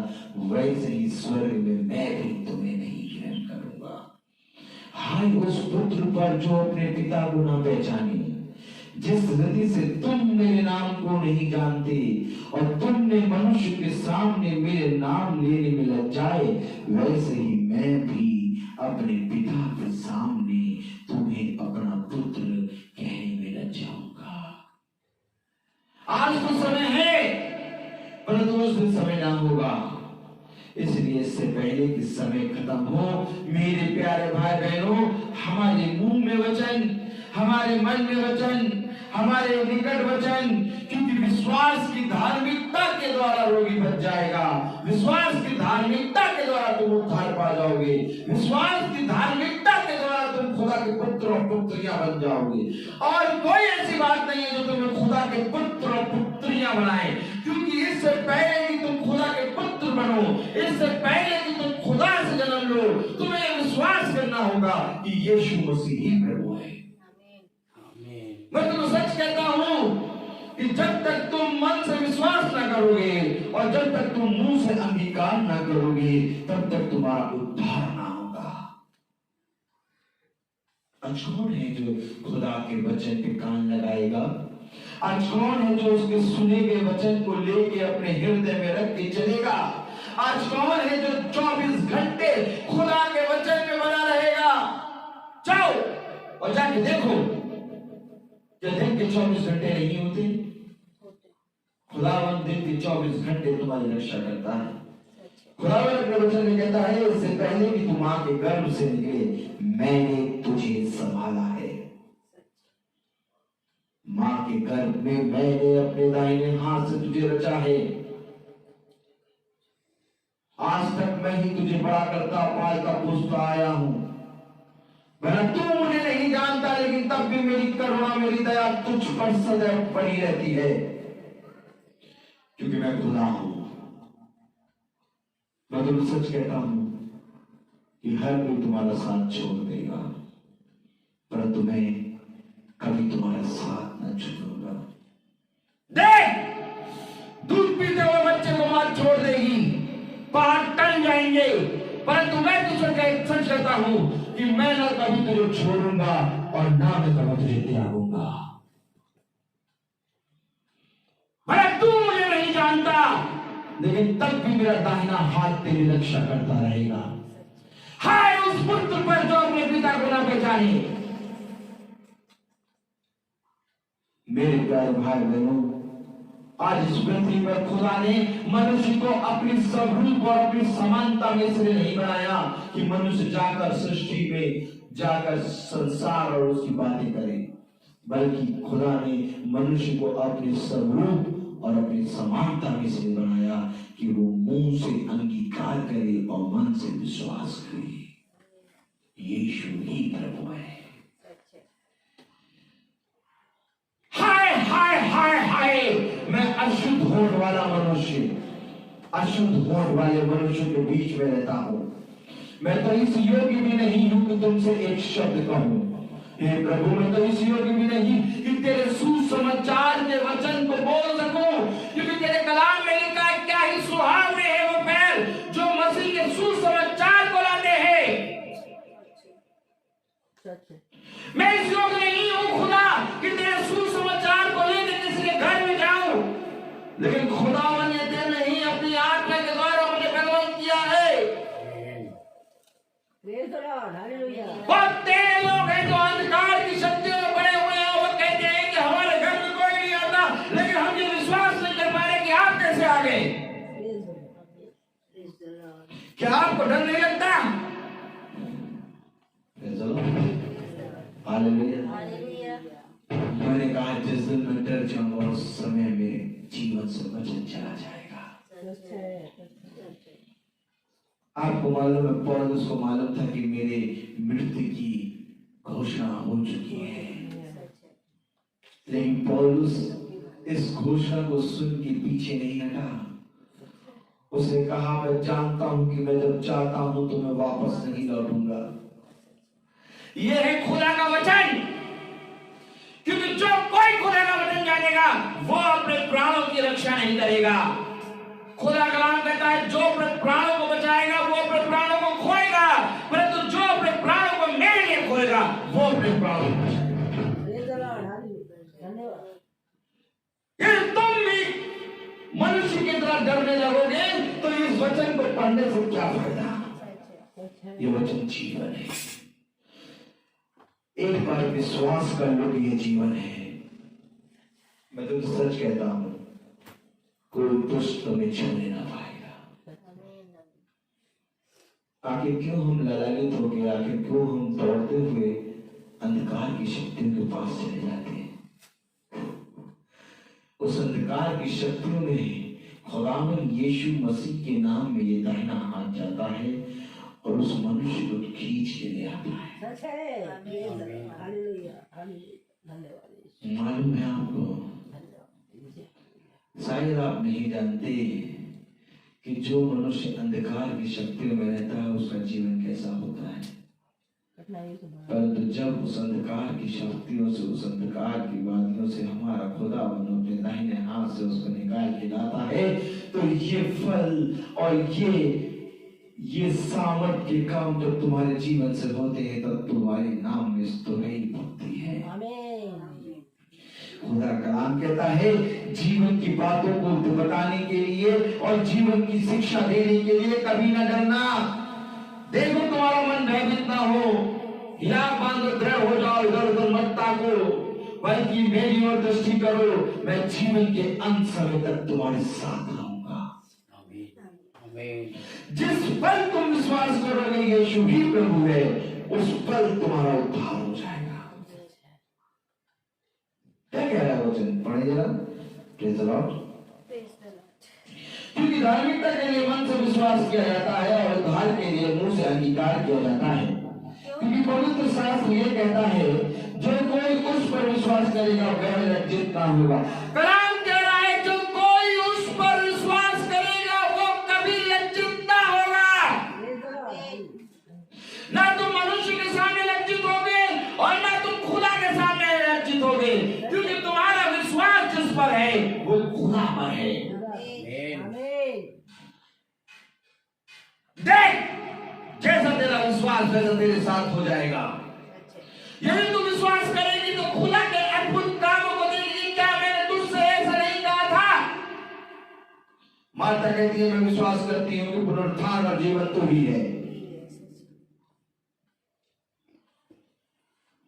वैसे ही स्वर्ग में मैं भी तुम्हें नहीं ग्रहण करूंगा। हाय उस पुत्र पर जो अपने पिता को न पहचाने। जिस रीति से तुम मेरे नाम को नहीं जानते और तुमने मनुष्य के सामने मेरे नाम लेने में लज्जाए वैसे ही मैं भी अपने पिता के सामने तुम्हें अपना पुत्र कहने में लज्जाऊंगा। आज तो समय है परंतु उस दिन समय ना होगा। इसलिए इससे पहले कि समय खत्म हो मेरे प्यारे भाई बहनों हमारे मुंह में वचन हमारे मन में वचन हमारे निकट वचन क्योंकि विश्वास की धार्मिकता के द्वारा रोगी बच जाएगा। विश्वास की धार्मिकता के द्वारा तुम उद्धार पा जाओगे। विश्वास की धार्मिकता के द्वारा तुम खुदा के पुत्र और पुत्रियां बन जाओगे। और कोई ऐसी बात नहीं है जो तुम्हें खुदा के पुत्र और पुत्रियां बनाए क्योंकि इससे पहले कि तुम खुदा के पुत्र बनो इससे पहले कि तुम खुदा से जन्म लो तुम्हें विश्वास करना होगा कि यीशु मसीह ही प्रभु है। मैं तुम्हें सच कहता हूं कि जब तक तुम मन से विश्वास न करोगे और जब तक तुम मुंह से अंगीकार न करोगे तब तक तुम्हारा उद्धार ना होगा। आज कौन है जो खुदा के वचन पे कान लगाएगा? आज कौन है जो उसके सुने गए वचन को लेके अपने हृदय में रख के चलेगा? आज कौन है जो 24 घंटे खुदा के वचन में बना रहेगा? जाओ और जाके देखो क्या दिन के 24 घंटे नहीं होते? खुदावन दिन के 24 घंटे तुम्हारी रक्षा करता है। खुदावन अपने वचन में कहता है इससे पहले कि तुम मां के गर्भ से निकले मैंने तुझे संभाला है। मां के गर्भ में मैंने अपने दाहिने हाथ से तुझे रचा है। आज तक मैं ही तुझे बड़ा करता पालता पोसता आया हूं। तू मुझे नहीं जानता लेकिन तब भी मेरी करुणा मेरी दया तुझ पर सदैव पड़ी रहती है क्योंकि मैं खुदा हूं। मैं तुम्हें सच कहता हूं कि हर कोई तुम्हारा साथ छोड़ देगा परंतु मैं कभी तुम्हारा साथ न छोड़ूंगा। देख दूध पीते हुए बच्चे को मां छोड़ देगी पहाड़ टल जाएंगे परंतु मैं तुझे सच कहता हूं कि मैं न कभी तुझे छोड़ूंगा और ना मैं कभी तुझे त्यागूंगा। भला तू मुझे नहीं जानता लेकिन तब भी मेरा दाहिना हाथ तेरी रक्षा करता रहेगा। हाय उस पुत्र पर जो अपने पिता को ना पहचाने। मेरे प्यारे भाई बहनों आज इस पृथ्वी पर खुदा ने मनुष्य को अपनी स्वरूप और अपनी समानता में इसलिए नहीं बनाया कि मनुष्य जाकर सृष्टि में जाकर संसार और उसकी बातें करे बल्कि खुदा ने मनुष्य को अपने स्वरूप और अपनी समानता में इसलिए बनाया कि वो मुंह से अंगीकार करे और मन से विश्वास करे यीशु ही प्रभु है। हाय हाय हाय हाय मैं अशुद्ध होने वाला मनुष्य अशुद्ध होने वाले मनुष्य के बीच में रहता हूं। मैं तो इस योग्य भी नहीं हूं कि तुमसे एक शब्द कहूं। हे प्रभु मैं तो इस योग्य भी नहीं कि तेरे सुसमाचार के वचन को बोल सकूं क्योंकि तेरे कलाम में लिखा है क्या ही सुहावने हैं वो पैर जो मसीह के सुसमाचार को लाते हैं। मैं इस योग्य नहीं हूं खुदा कि तेरे सुसमाचार को लेकर किसी के घर में जाऊं लेकिन खुदावन ने तेरे नहीं अपनी आत्मा के द्वारा मुझे बलवंत किया है। बहुत तेरे लोग हैं जो अंधकार की शक्तियों में पड़े हुए हैं वो कहते हैं कि हमारे घर में कोई नहीं आता लेकिन हम ये विश्वास नहीं कर पा रहे कि आप कैसे आ गए। क्या आपको डर नहीं लगता? हालेलुया। हालेलुया। मैंने कहा जिस दिन मैं डर जाऊंगा उस समय मेरे जीवन से वचन चला जाएगा। आपको मालूम है, पौलुस को मालूम था कि मेरे मृत्यु की घोषणा हो चुकी है, लेकिन पौलुस इस घोषणा को सुन के पीछे नहीं हटा। उसने कहा मैं जानता हूं कि मैं जब चाहता हूं तो मैं वापस नहीं लौटूंगा। यह है खुदा का वचन, क्योंकि जो कोई खुदा का वचन जानेगा वो अपने प्राणों की रक्षा नहीं करेगा। खुदा कलाम कहता है जो अपने प्राणों को बचाएगा वो अपने प्राणों को खोएगा, परंतु जो अपने प्राणों को मेरे लिए खोएगा वो अपने प्राणों को बचाएगा। यदि तुम भी मनुष्य की तरह डरने लगोगे तो इस वचन को पढ़ने से क्या फायदा? ये वचन जीवन है। एक बार विश्वास कर लो कि ये जीवन है। मैं तो सच कहता हूं, कोई दुष्ट तुम्हें छूने ना पाएगा। आखिर क्यों हम ललायित हो गए? आखिर क्यों हम दौड़ते हुए अंधकार की शक्तियों के पास चले जाते हैं? उस अंधकार की शक्तियों में खुदावन यीशु मसीह के नाम में ये दाहिना हाथ जाता है और उस मनुष्य को खींच के ले आता है। मालूम है आपको, शायद आप नहीं जानते कि जो मनुष्य अंधकार की शक्तियों में रहता है उसका जीवन कैसा होता है, परंतु जब उस अंधकार की शक्तियों से, उस अंधकार की वादियों से हमारा खुदावन अपने दाहिने हाथ से उसको निकाल के लाता है, तो ये फल और ये सामर्थ के काम जब तुम्हारे जीवन से होते हैं तब तुम्हारे नाम में स्तुति होती है। खुदा कलाम कहता है जीवन की बातों को बताने के लिए और जीवन की शिक्षा देने के लिए कभी न डरना। देखो तुम्हारा मन भयभीत ना हो, या बांधो, दृढ़ हो जाओ, इधर उधर मत ताको, बल्कि मेरी ओर दृष्टि करो, मैं जीवन के अंत समय तक तुम्हारे साथ रहूंगा। जिस पल तुम विश्वास करोगे यीशु ही प्रभु है, उस पल तुम्हारा उद्धार हो जाएगा। क्या कह रहा है वचन? पढ़े जरा। Praise the Lord. क्योंकि धार्मिकता के लिए मन से विश्वास किया जाता है और उद्धार के लिए मुंह से अंगीकार किया जाता है। क्योंकि पवित्र शास्त्र ये कहता है जो कोई उस पर विश्वास करेगा वह लज्जित ना होगा। कलाम कह रहा है जो कोई उस पर विश्वास करेगा वो कभी लज्जित ना होगा। ना तुम मनुष्य के सामने लज्जित होगे और ना तुम खुदा के सामने लज्जित होगे, क्योंकि तुम्हारा विश्वास जिस पर है वो खुदा पर है। देख, जैसा तेरा विश्वास वैसा तेरे साथ हो जाएगा। यदि तू विश्वास करेगी तो खुदा के अद्भुत कामों को देखेगी। क्या मैंने तुझसे ऐसा नहीं कहा था? माता कहती है मैं विश्वास करती हूँ कि पुनरुत्थान और जीवन तो ही है,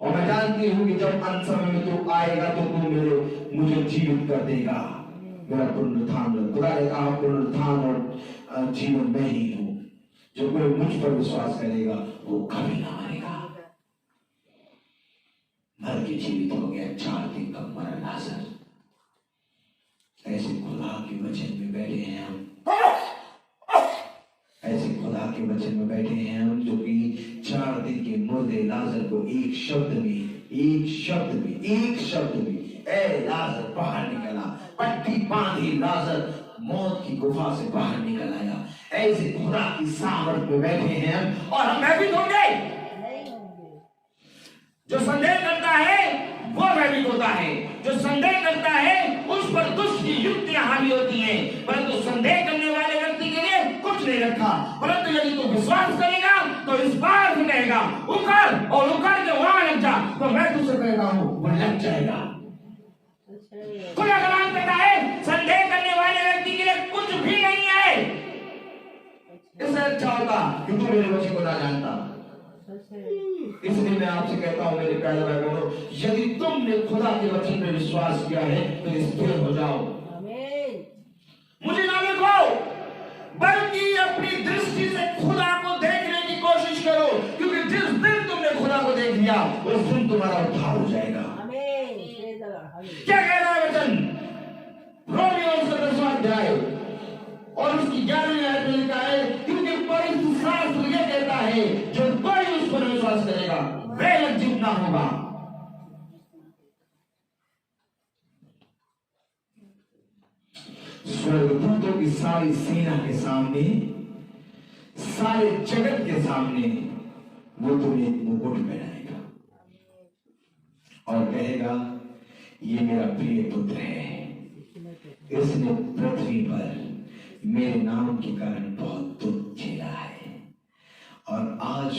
और मैं जानती हूँ कि जब अंत समय में तू आएगा तो तू मुझे जीवित कर देगा। मेरा पुनरुत्थान, खुदा ने कहा पुनरुत्थान और जीवन मैं ही हूँ। जो कोई मुझ पर विश्वास करेगा वो कभी ना मरेगा। मर के जीवित हो गया, 4 दिन का मरा लाजर। ऐसे खुदा के वचन में बैठे हैं हम, ऐसे खुदा के वचन में बैठे हैं हम जो कि 4 दिन के मुर्दे लाजर को एक शब्द में ए लाजर बाहर निकला, पट्टी बांधी लाजर मौत की गुफा से बाहर निकल आया। ऐसे खुदा की सामर्थ में बैठे हैं हम, और हम भयभीत होंगे। जो संदेह करता है वो भयभीत होता है, जो संदेह करता है उस पर दुष्ट की युक्तियां हावी होती हैं, परंतु संदेह करने वाले व्यक्ति के लिए कुछ नहीं रखा। परंतु यदि तू विश्वास करेगा तो इस बात से कहेगा उखड़, और उखड़ के वहां लग जा, तो मैं तुझसे कहता हूं वो लग जाएगा। खुदा कलाम कहता है संदेह करने वाले व्यक्ति के लिए कुछ भी नहीं है। इससे अच्छा होता कि तू मेरे वचन को ना जानता। इसलिए मैं आपसे कहता हूं मेरे प्यारे भाई बहनों, यदि तुमने खुदा के वचन में विश्वास किया है तो स्थिर हो जाओ। मुझे ना देखो, बल्कि अपनी दृष्टि से खुदा को देखने की कोशिश करो, क्योंकि जिस दिन तुमने खुदा को देख लिया दिया, उस दिन तुम्हारा उद्धार हो जाएगा। आमीन। Praise the Lord. हालेलुया। क्या कह रहा है वचन? रोमियो उसका 10वां अध्याय और उसकी 11वीं आयत में लिखा है, क्योंकि पवित्र शास्त्र यह कहता है, जो कोई उस पर विश्वास करेगा वह लज्जित ना होगा। स्वर्गदूतों की सारी सेना के सामने, सारे जगत के सामने वो तुम्हें एक मुकुट पहनाएगा और कहेगा, ये मेरा प्रिय पुत्र है, इसने पृथ्वी पर मेरे नाम के कारण बहुत दुख झेला है और आज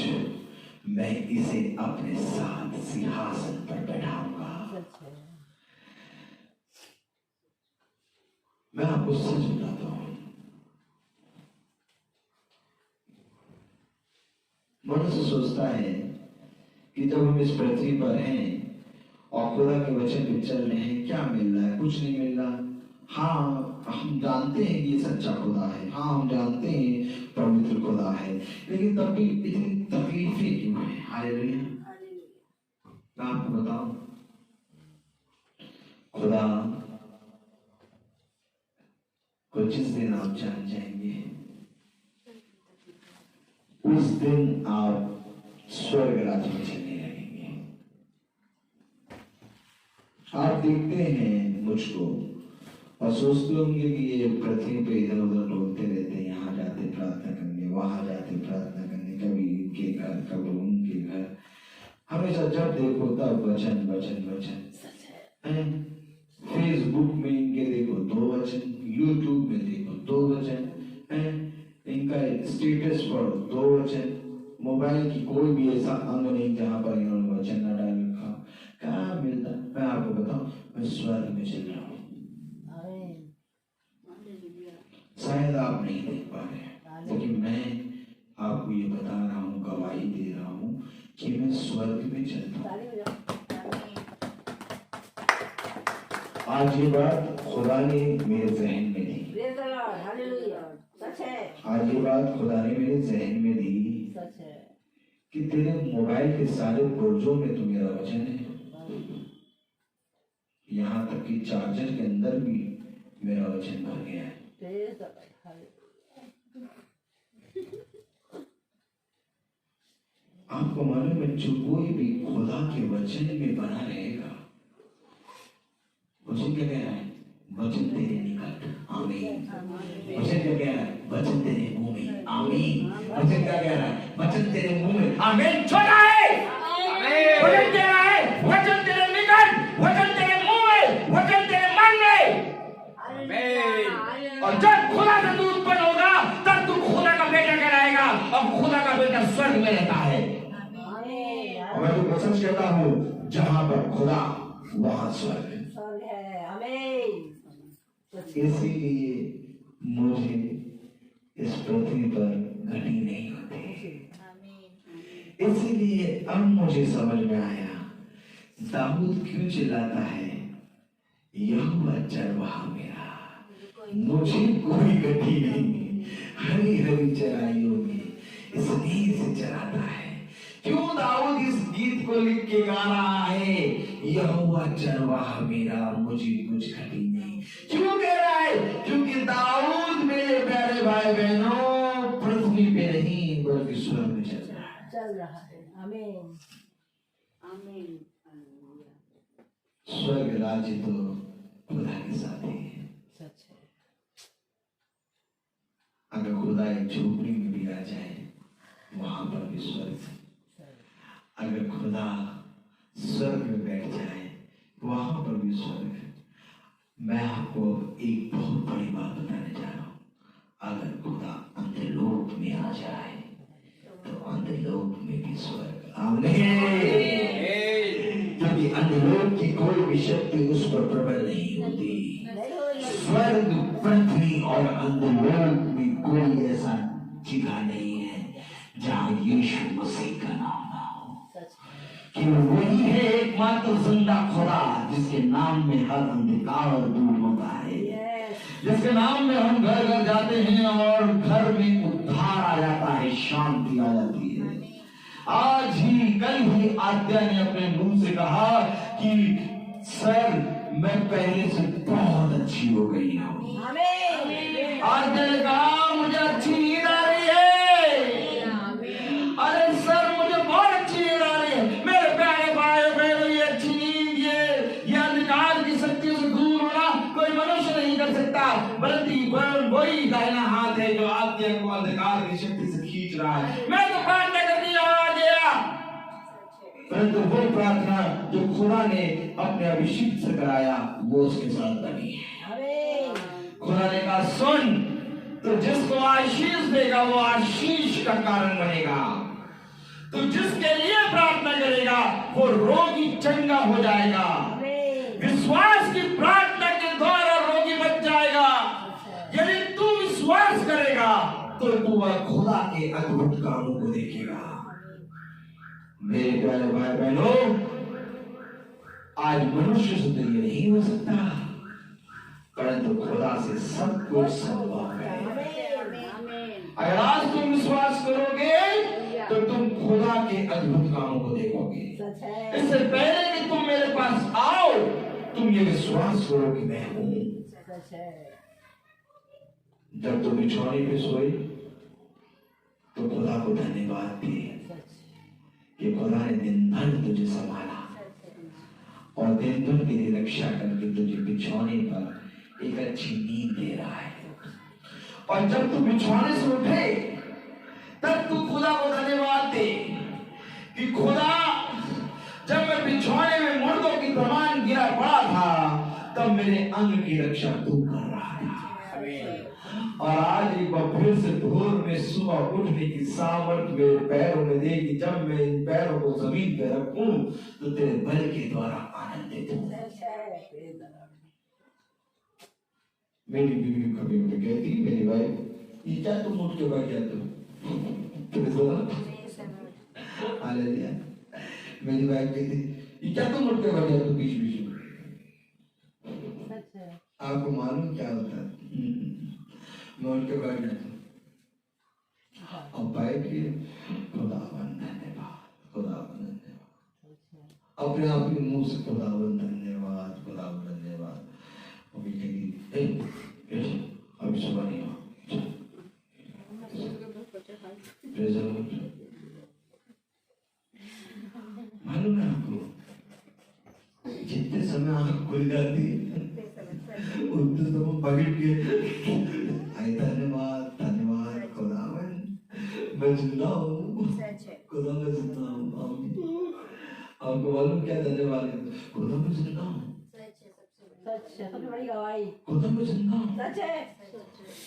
मैं इसे अपने साथ सिंहासन पर बैठाऊंगा। मैं आपको सच बताता हूं, मनुष्य सोचता है कि जब हम इस पृथ्वी पर हैं और खुदा के वचन पे चल रहे हैं, क्या मिल रहा है? कुछ नहीं मिल रहा। हाँ, हम जानते हैं कि ये सच्चा खुदा है, हाँ हम जानते हैं पवित्र खुदा है, लेकिन तब भी इतनी तकलीफें क्यों है? हालेलुया। मैं आपको बताऊं, खुदा को जिस दिन आप जान जाएंगे, उस दिन आप स्वर्ग राज्य में चलने लगेंगे। आप देखते हैं मुझको और सोचते होंगे कि ये पृथ्वी पे इधर उधर डोलते रहते हैं, यहाँ जाते प्रार्थना करने, वहां जाते प्रार्थना करने, कभी इनके घर कभी उनके घर, हमेशा जब देखो तब वचन वचन वचन। फेसबुक में इनके देखो 2 वचन, यूट्यूब में देखो 2 वचन, इनका स्टेटस पढ़ो 2 वचन, मोबाइल की कोई भी ऐसा अंग नहीं जहां पर इन्होंने वचन न डाल रखा। क्या मिलता? मैं आपको बताऊं, मैं स्वर्ग में चल रहा हूँ। शायद आप नहीं देख पा रहे, लेकिन मैं आपको ये बता रहा हूँ, गवाही दे रहा हूँ कि मैं स्वर्ग में चलता हूँ। आज ये बात खुदा ने मेरे जहन में दी। Praise the Lord. हालेलुया। सच है। आज ये बात खुदा ने मेरे जहन में दी सच है कि तेरे मोबाइल के सारे पुर्जों में तो मेरा वचन है, यहाँ तक कि चार्जर के अंदर भी मेरा वचन भर गया है। Praise the Lord. हालेलुया। आपको मालूम है, जो कोई भी खुदा के वचन में बना रहेगा, वचन क्या कह रहा है? वचन तेरे निकट, आमीन। वचन क्या कह रहा है? वचन तेरे मुंह में, आमीन। वचन क्या कह रहा है? वचन तेरे मुंह में, आमीन। छोटा है, वचन कह रहा है, वचन तेरे निकट, वचन तेरे मुंह में, वचन तेरे मन में, आमीन। और जब खुदा का दूध उत्पन्न होगा, तब तू खुदा का बेटा कहलाएगा और खुदा का बेटा स्वर्ग में रहता है। और मैं तुमको सच कहता हूँ, जहां पर खुदा वहां स्वर्ग। इसीलिए मुझे इस पृथ्वी पर घटी नहीं होती। इसीलिए अब मुझे समझ में आया, दाऊद क्यों चिल्लाता है, यहोवा चरवाहा मेरा, मुझे कोई घटी नहीं, हरी हरी चराइयों में स्नेह से चराता है। क्यों दाऊद इस गीत को लिख के गा रहा है, यहोवा चरवाहा मेरा, मुझे कुछ घटी नहीं? क्यों कह रहा है? क्योंकि दाऊद मेरे प्यारे भाई बहनों पृथ्वी पे नहीं बल्कि स्वर्ग में चल रहा है। आमीन आमीन। स्वर्ग राज्य तो खुदा के साथ ही है। सच है। अगर खुदा एक झोपड़ी में भी आ जाए, वहां पर भी स्वर्ग। अगर खुदा स्वर्ग में बैठ जाए, वहां पर भी स्वर्ग। मैं आपको एक बहुत बड़ी बात बताने जा रहा हूं, अगर खुदा अंधलोक में आ जाए तो अंधलोक में भी स्वर्ग। आमीन। क्योंकि अंधलोक की कोई भी शक्ति उस पर प्रबल नहीं होती। स्वर्ग, पृथ्वी और अंधलोक में कोई ऐसा जगह नहीं है जहां यीशु मसीह का नाम ना हो। कि वही है एकमात्र जिंदा खुदा, जिसके नाम में हर अंधकार दूर होता है, जिसके नाम में हम घर घर जाते हैं और घर में उद्धार आ जाता है, शांति आ जाती है। आज ही, कल ही ही आद्या ने अपने मुंह से कहा कि सर मैं पहले से बहुत अच्छी हो गई हूँ। आद्या ने कहा मुझे अच्छी नींद आ रही है। अरे सर मुझे बहुत अच्छी नींद आ रही है। मेरे प्यारे भाई बहनों, ये अच्छी नींद, ये अंधकार की शक्ति से दूर होना कोई मनुष्य नहीं कर सकता, बल्कि वही दाहिना हाथ है जो आद्या को अंधकार की शक्ति से खींच रहा है। मैं तो प्रार्थना करनी आ गया, परंतु वो प्रार्थना जो खुदा ने अपने अभिषेक से कराया वो उसके साथ बनी है। खुदा ने कहा सुन, तो जिसको आशीष देगा वो आशीष का कारण बनेगा। तो जिसके लिए प्रार्थना करेगा वो रोगी चंगा हो जाएगा। विश्वास की प्रार्थना के द्वारा रोगी बच जाएगा। यदि तू विश्वास करेगा तो तू वह खुदा के अद्भुत कामों को देखेगा। मेरे प्यारे भाई बहनों, आज मनुष्य से तो ये नहीं हो सकता, परंतु खुदा से सब कुछ संभव है। अगर आज तुम विश्वास करोगे तो तुम खुदा के अद्भुत कामों को देखोगे। इससे पहले कि तुम मेरे पास आओ, तुम ये विश्वास करो कि मैं हूं। जब तुम बिछौने पे सोए तो खुदा को धन्यवाद दिए कि खुदा ने दिन भर तुझे संभाला और दिन भर तेरी रक्षा करके तुझे बिछौने पर एक अच्छी नींद दे रहा है। और जब तू बिछौने से उठे तब तू खुदा को धन्यवाद दे कि खुदा, जब मैं बिछौने में मुर्दों की प्रमाण गिरा पड़ा था तब मेरे अंग की रक्षा तू कर रहा था। और आज एक बार फिर से भोर में सुबह उठने की सामर्थ मेरे पैरों में दे कि जब मैं इन पैरों को जमीन पे रखूं तो तेरे बल के द्वारा आनंदित हूं। मेरी बीवी कभी मुझे कहती, मेरी वाइफ, ये क्या तुम उठ के बैठ जाते हो? हालेलुया। मेरी वाइफ कहती, ये क्या तुम उठ के बैठ जाते हो बीच बीच में? आपको मालूम क्या होता है? मैं उठ के बैठ जाता हूँ और बैठ के खुदावन धन्यवाद, खुदावन धन्यवाद, अपने आप ही मुंह से खुदावन धन्यवाद, खुदावन धन्यवाद। अभी कहेगी अभी सुबह नहीं हुआ, मालूम है आपको, जितने समय आंख खुल जाती है उतने समय बैठ के धन्यवाद धन्यवाद खुदावन, मैं जिंदा हूँ, खुदा मैं जिंदा हूँ। आपको मालूम क्या धन्यवाद है? खुदा मैं जिंदा हूँ, खुदा मैं जिंदा हूँ।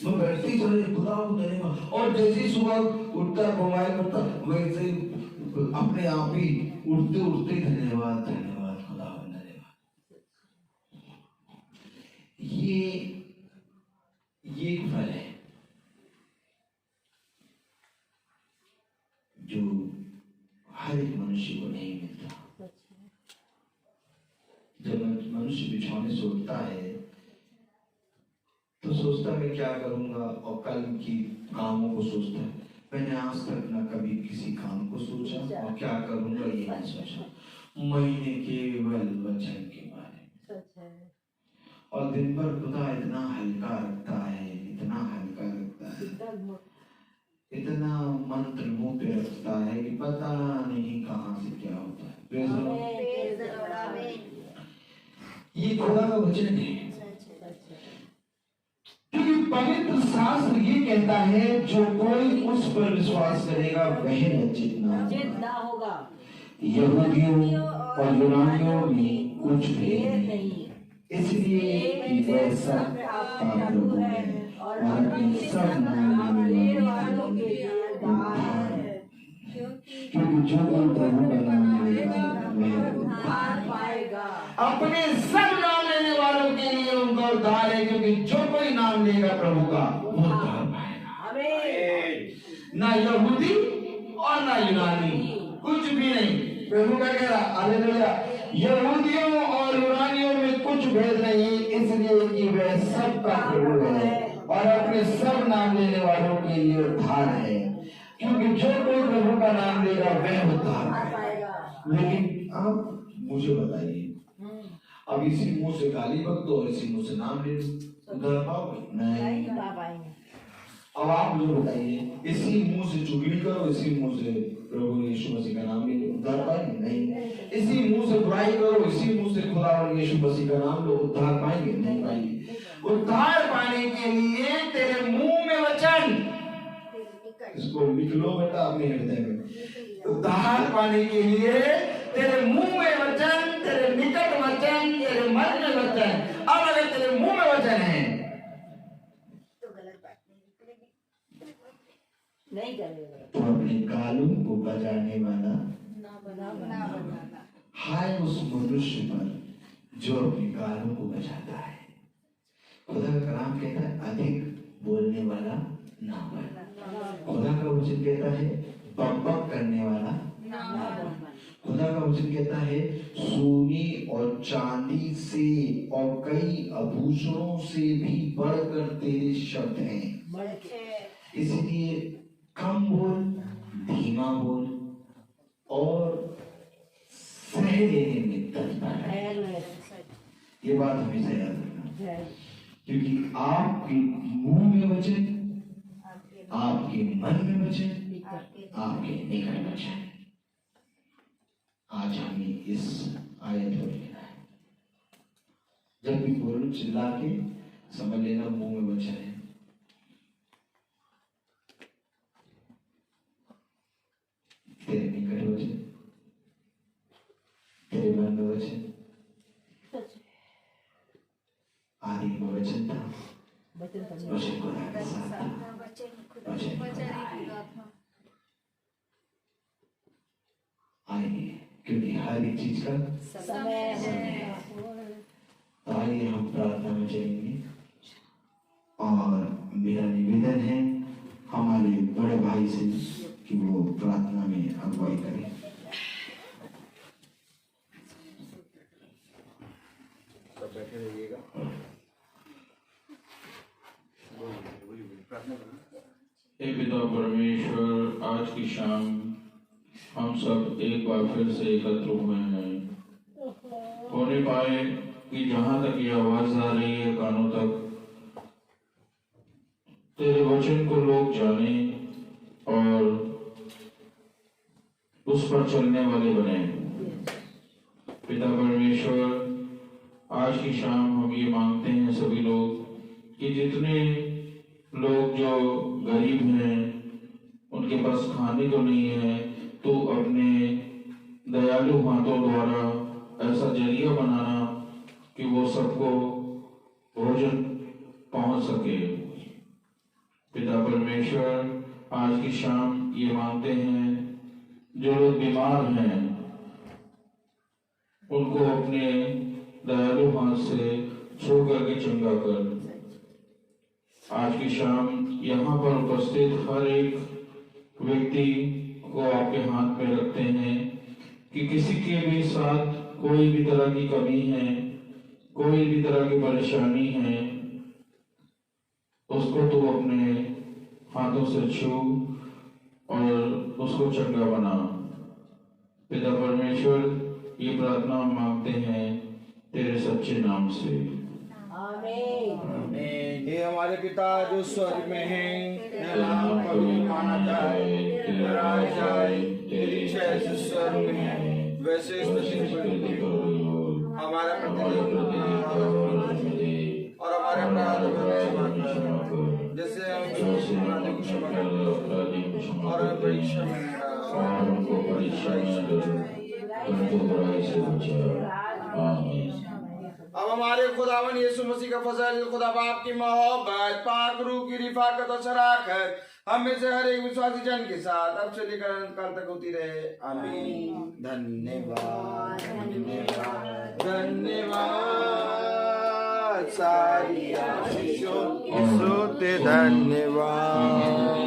मैं बैठती चले खुदा को धन्यवाद। और जैसे सुबह उठता मोबाइल करता वैसे अपने आप ही उठते उठते धन्यवाद धन्यवाद खुदावन धन्यवाद। ये एक फल है जो हर एक मनुष्य को नहीं मिलता। जब मनुष्य बिछौने से उठता है तो सोचता मैं क्या करूंगा, और कल की कामों को सोचता है। मैंने आज तक न कभी किसी काम को सोचा और क्या करूंगा ये नहीं सोचा, महीने केवल वचन के बारे में। और दिन भर खुदा इतना हल्का रखता है, इतना हल्का रखता है, इतना मंत्र मुंह पे रखता है कि पता नहीं कहां से क्या होता है। ये खुदा का वचन है, क्योंकि पवित्र शास्त्र ये कहता है जो कोई उस पर विश्वास करेगा वह लज्जित ना होगा। यहूदियों और यूनानियों में कुछ भेद नहीं, इसलिए कि वह सब का प्रभु है और अपने सब नाम लेने वालों के लिए उद्धार है। क्योंकि जो कोई प्रभु का नाम लेगा वह उद्धार पाएगा। अपने सब नाम लेने वालों के लिए उनका उद्धार है, क्योंकि जो कोई नाम लेगा प्रभु का वो उद्धार पाएगा। ना यहूदी और ना यूनानी, कुछ भी नहीं। प्रभु का कह रहा हालेलुया, यहूदियों और यूनानियों में कुछ भेद नहीं, इसलिए कि वह सबका प्रभु है और अपने सब नाम लेने वालों के लिए उद्धार है। क्योंकि जो कोई प्रभु का नाम लेगा वह उद्धार पाएगा। लेकिन अब मुझे बताइए, अब इसी मुंह से गाली बक दो और इसी मुंह से नाम ले लो, उधर पाओगे? नहीं। अब आप मुझे बताइए, इसी मुंह से चुगली करो, इसी मुंह से प्रभु यीशु मसीह का नाम ले लो, उद्धार पाएंगे? नहीं। इसी मुंह से बुराई करो, इसी मुंह से खुदा और यीशु मसीह का नाम लो, उद्धार पाएंगे? नहीं पाएंगे। उद्धार पाने के लिए तेरे मुंह में वचन, इसको लिख लो बेटा अपने हृदय में, उद्धार पाने के लिए तेरे मुंह में वचन, तेरे निकट वचन, तेरे मन में वचन। अब अगर तेरे मुंह में वचन है नहीं करेगा तो अपने गालों को बजाने वाला हाय उस मनुष्य पर जो अपने गालों को बजाता है। खुदा का कलाम कहता है अधिक बोलने वाला ना बन। खुदा का वचन कहता है बकबक करने वाला ना बन। खुदा का वचन कहता है सोने और चांदी से और कई आभूषणों से भी बढ़कर तेरे शब्द हैं। इसलिए कम बोल, धीमा बोल और सह लेने में तत्पर है। ये बात हमेशा याद रखना, क्योंकि आपके मुंह में वचन, आपके मन में वचन, आपके निकट वचन। आज हमें इस आयत को लिखना है। जब भी बोलो चिल्ला के समझ लेना मुंह में वचन है। तेरे निकट वचन, तेरे मन में वचन, आदि में वचन था, वचन खुदा के साथ था, वचन खुदा है। आइए, क्योंकि हर एक चीज का समय है। तो आइए हम प्रार्थना में चलेंगे और मेरा निवेदन है हमारे बड़े भाई से कि वो प्रार्थना में अगुवाई करें। सब बैठे रहिएगा। हे पिता परमेश्वर, आज की शाम हम सब एक बार फिर से एकत्र हुए हैं। होने पाए कि जहां तक ये आवाज आ रही है कानों तक, तेरे वचन को लोग जाने और उस पर चलने वाले बने। पिता परमेश्वर, आज की शाम हम ये मांगते हैं सभी लोग कि जितने लोग जो गरीब हैं, उनके पास खाने को नहीं है, तो अपने दयालु हाथों द्वारा ऐसा जरिया बनाना कि वो सबको भोजन पहुंच सके। पिता परमेश्वर, आज की शाम ये मांगते हैं जो लोग बीमार हैं उनको अपने दयालु हाथ से छू करके चंगा कर। आज की शाम यहाँ पर उपस्थित हर एक व्यक्ति को आपके हाथ में रखते हैं कि किसी के भी साथ कोई भी तरह की कमी है, कोई भी तरह की परेशानी है, उसको तू अपने हाथों से छू और उसको चंगा बना। पिता परमेश्वर, ये प्रार्थना हम मांगते हैं तेरे सच्चे नाम से, आमीन। हे हमारे पिता जो स्वर्ग में है, तेरा नाम पवित्र माना जाए, तेरा राज जाए, तेरी इच्छा जैसे स्वर्ग में है वैसे इस पृथ्वी पर हो। हमारा प्रतिदिन और हमारे अपराधों को क्षमा कर, जैसे हम अपराधियों को क्षमा करते हैं, और हमें परीक्षा में न डाल, हमको परीक्षा में परंतु बुराई से बचा। आमीन। अब हमारे खुदावन यीशु मसीह का फजल, खुदा बाप की मोहब्बत, पाक रूह की रिफाकत और शराकत हम में से हर एक विश्वासी जन के साथ अब से लेकर अनंत काल तक होती रहे। आमीन। धन्यवाद, धन्यवाद, धन्यवाद, सारी आशीषों की स्तुति, धन्यवाद।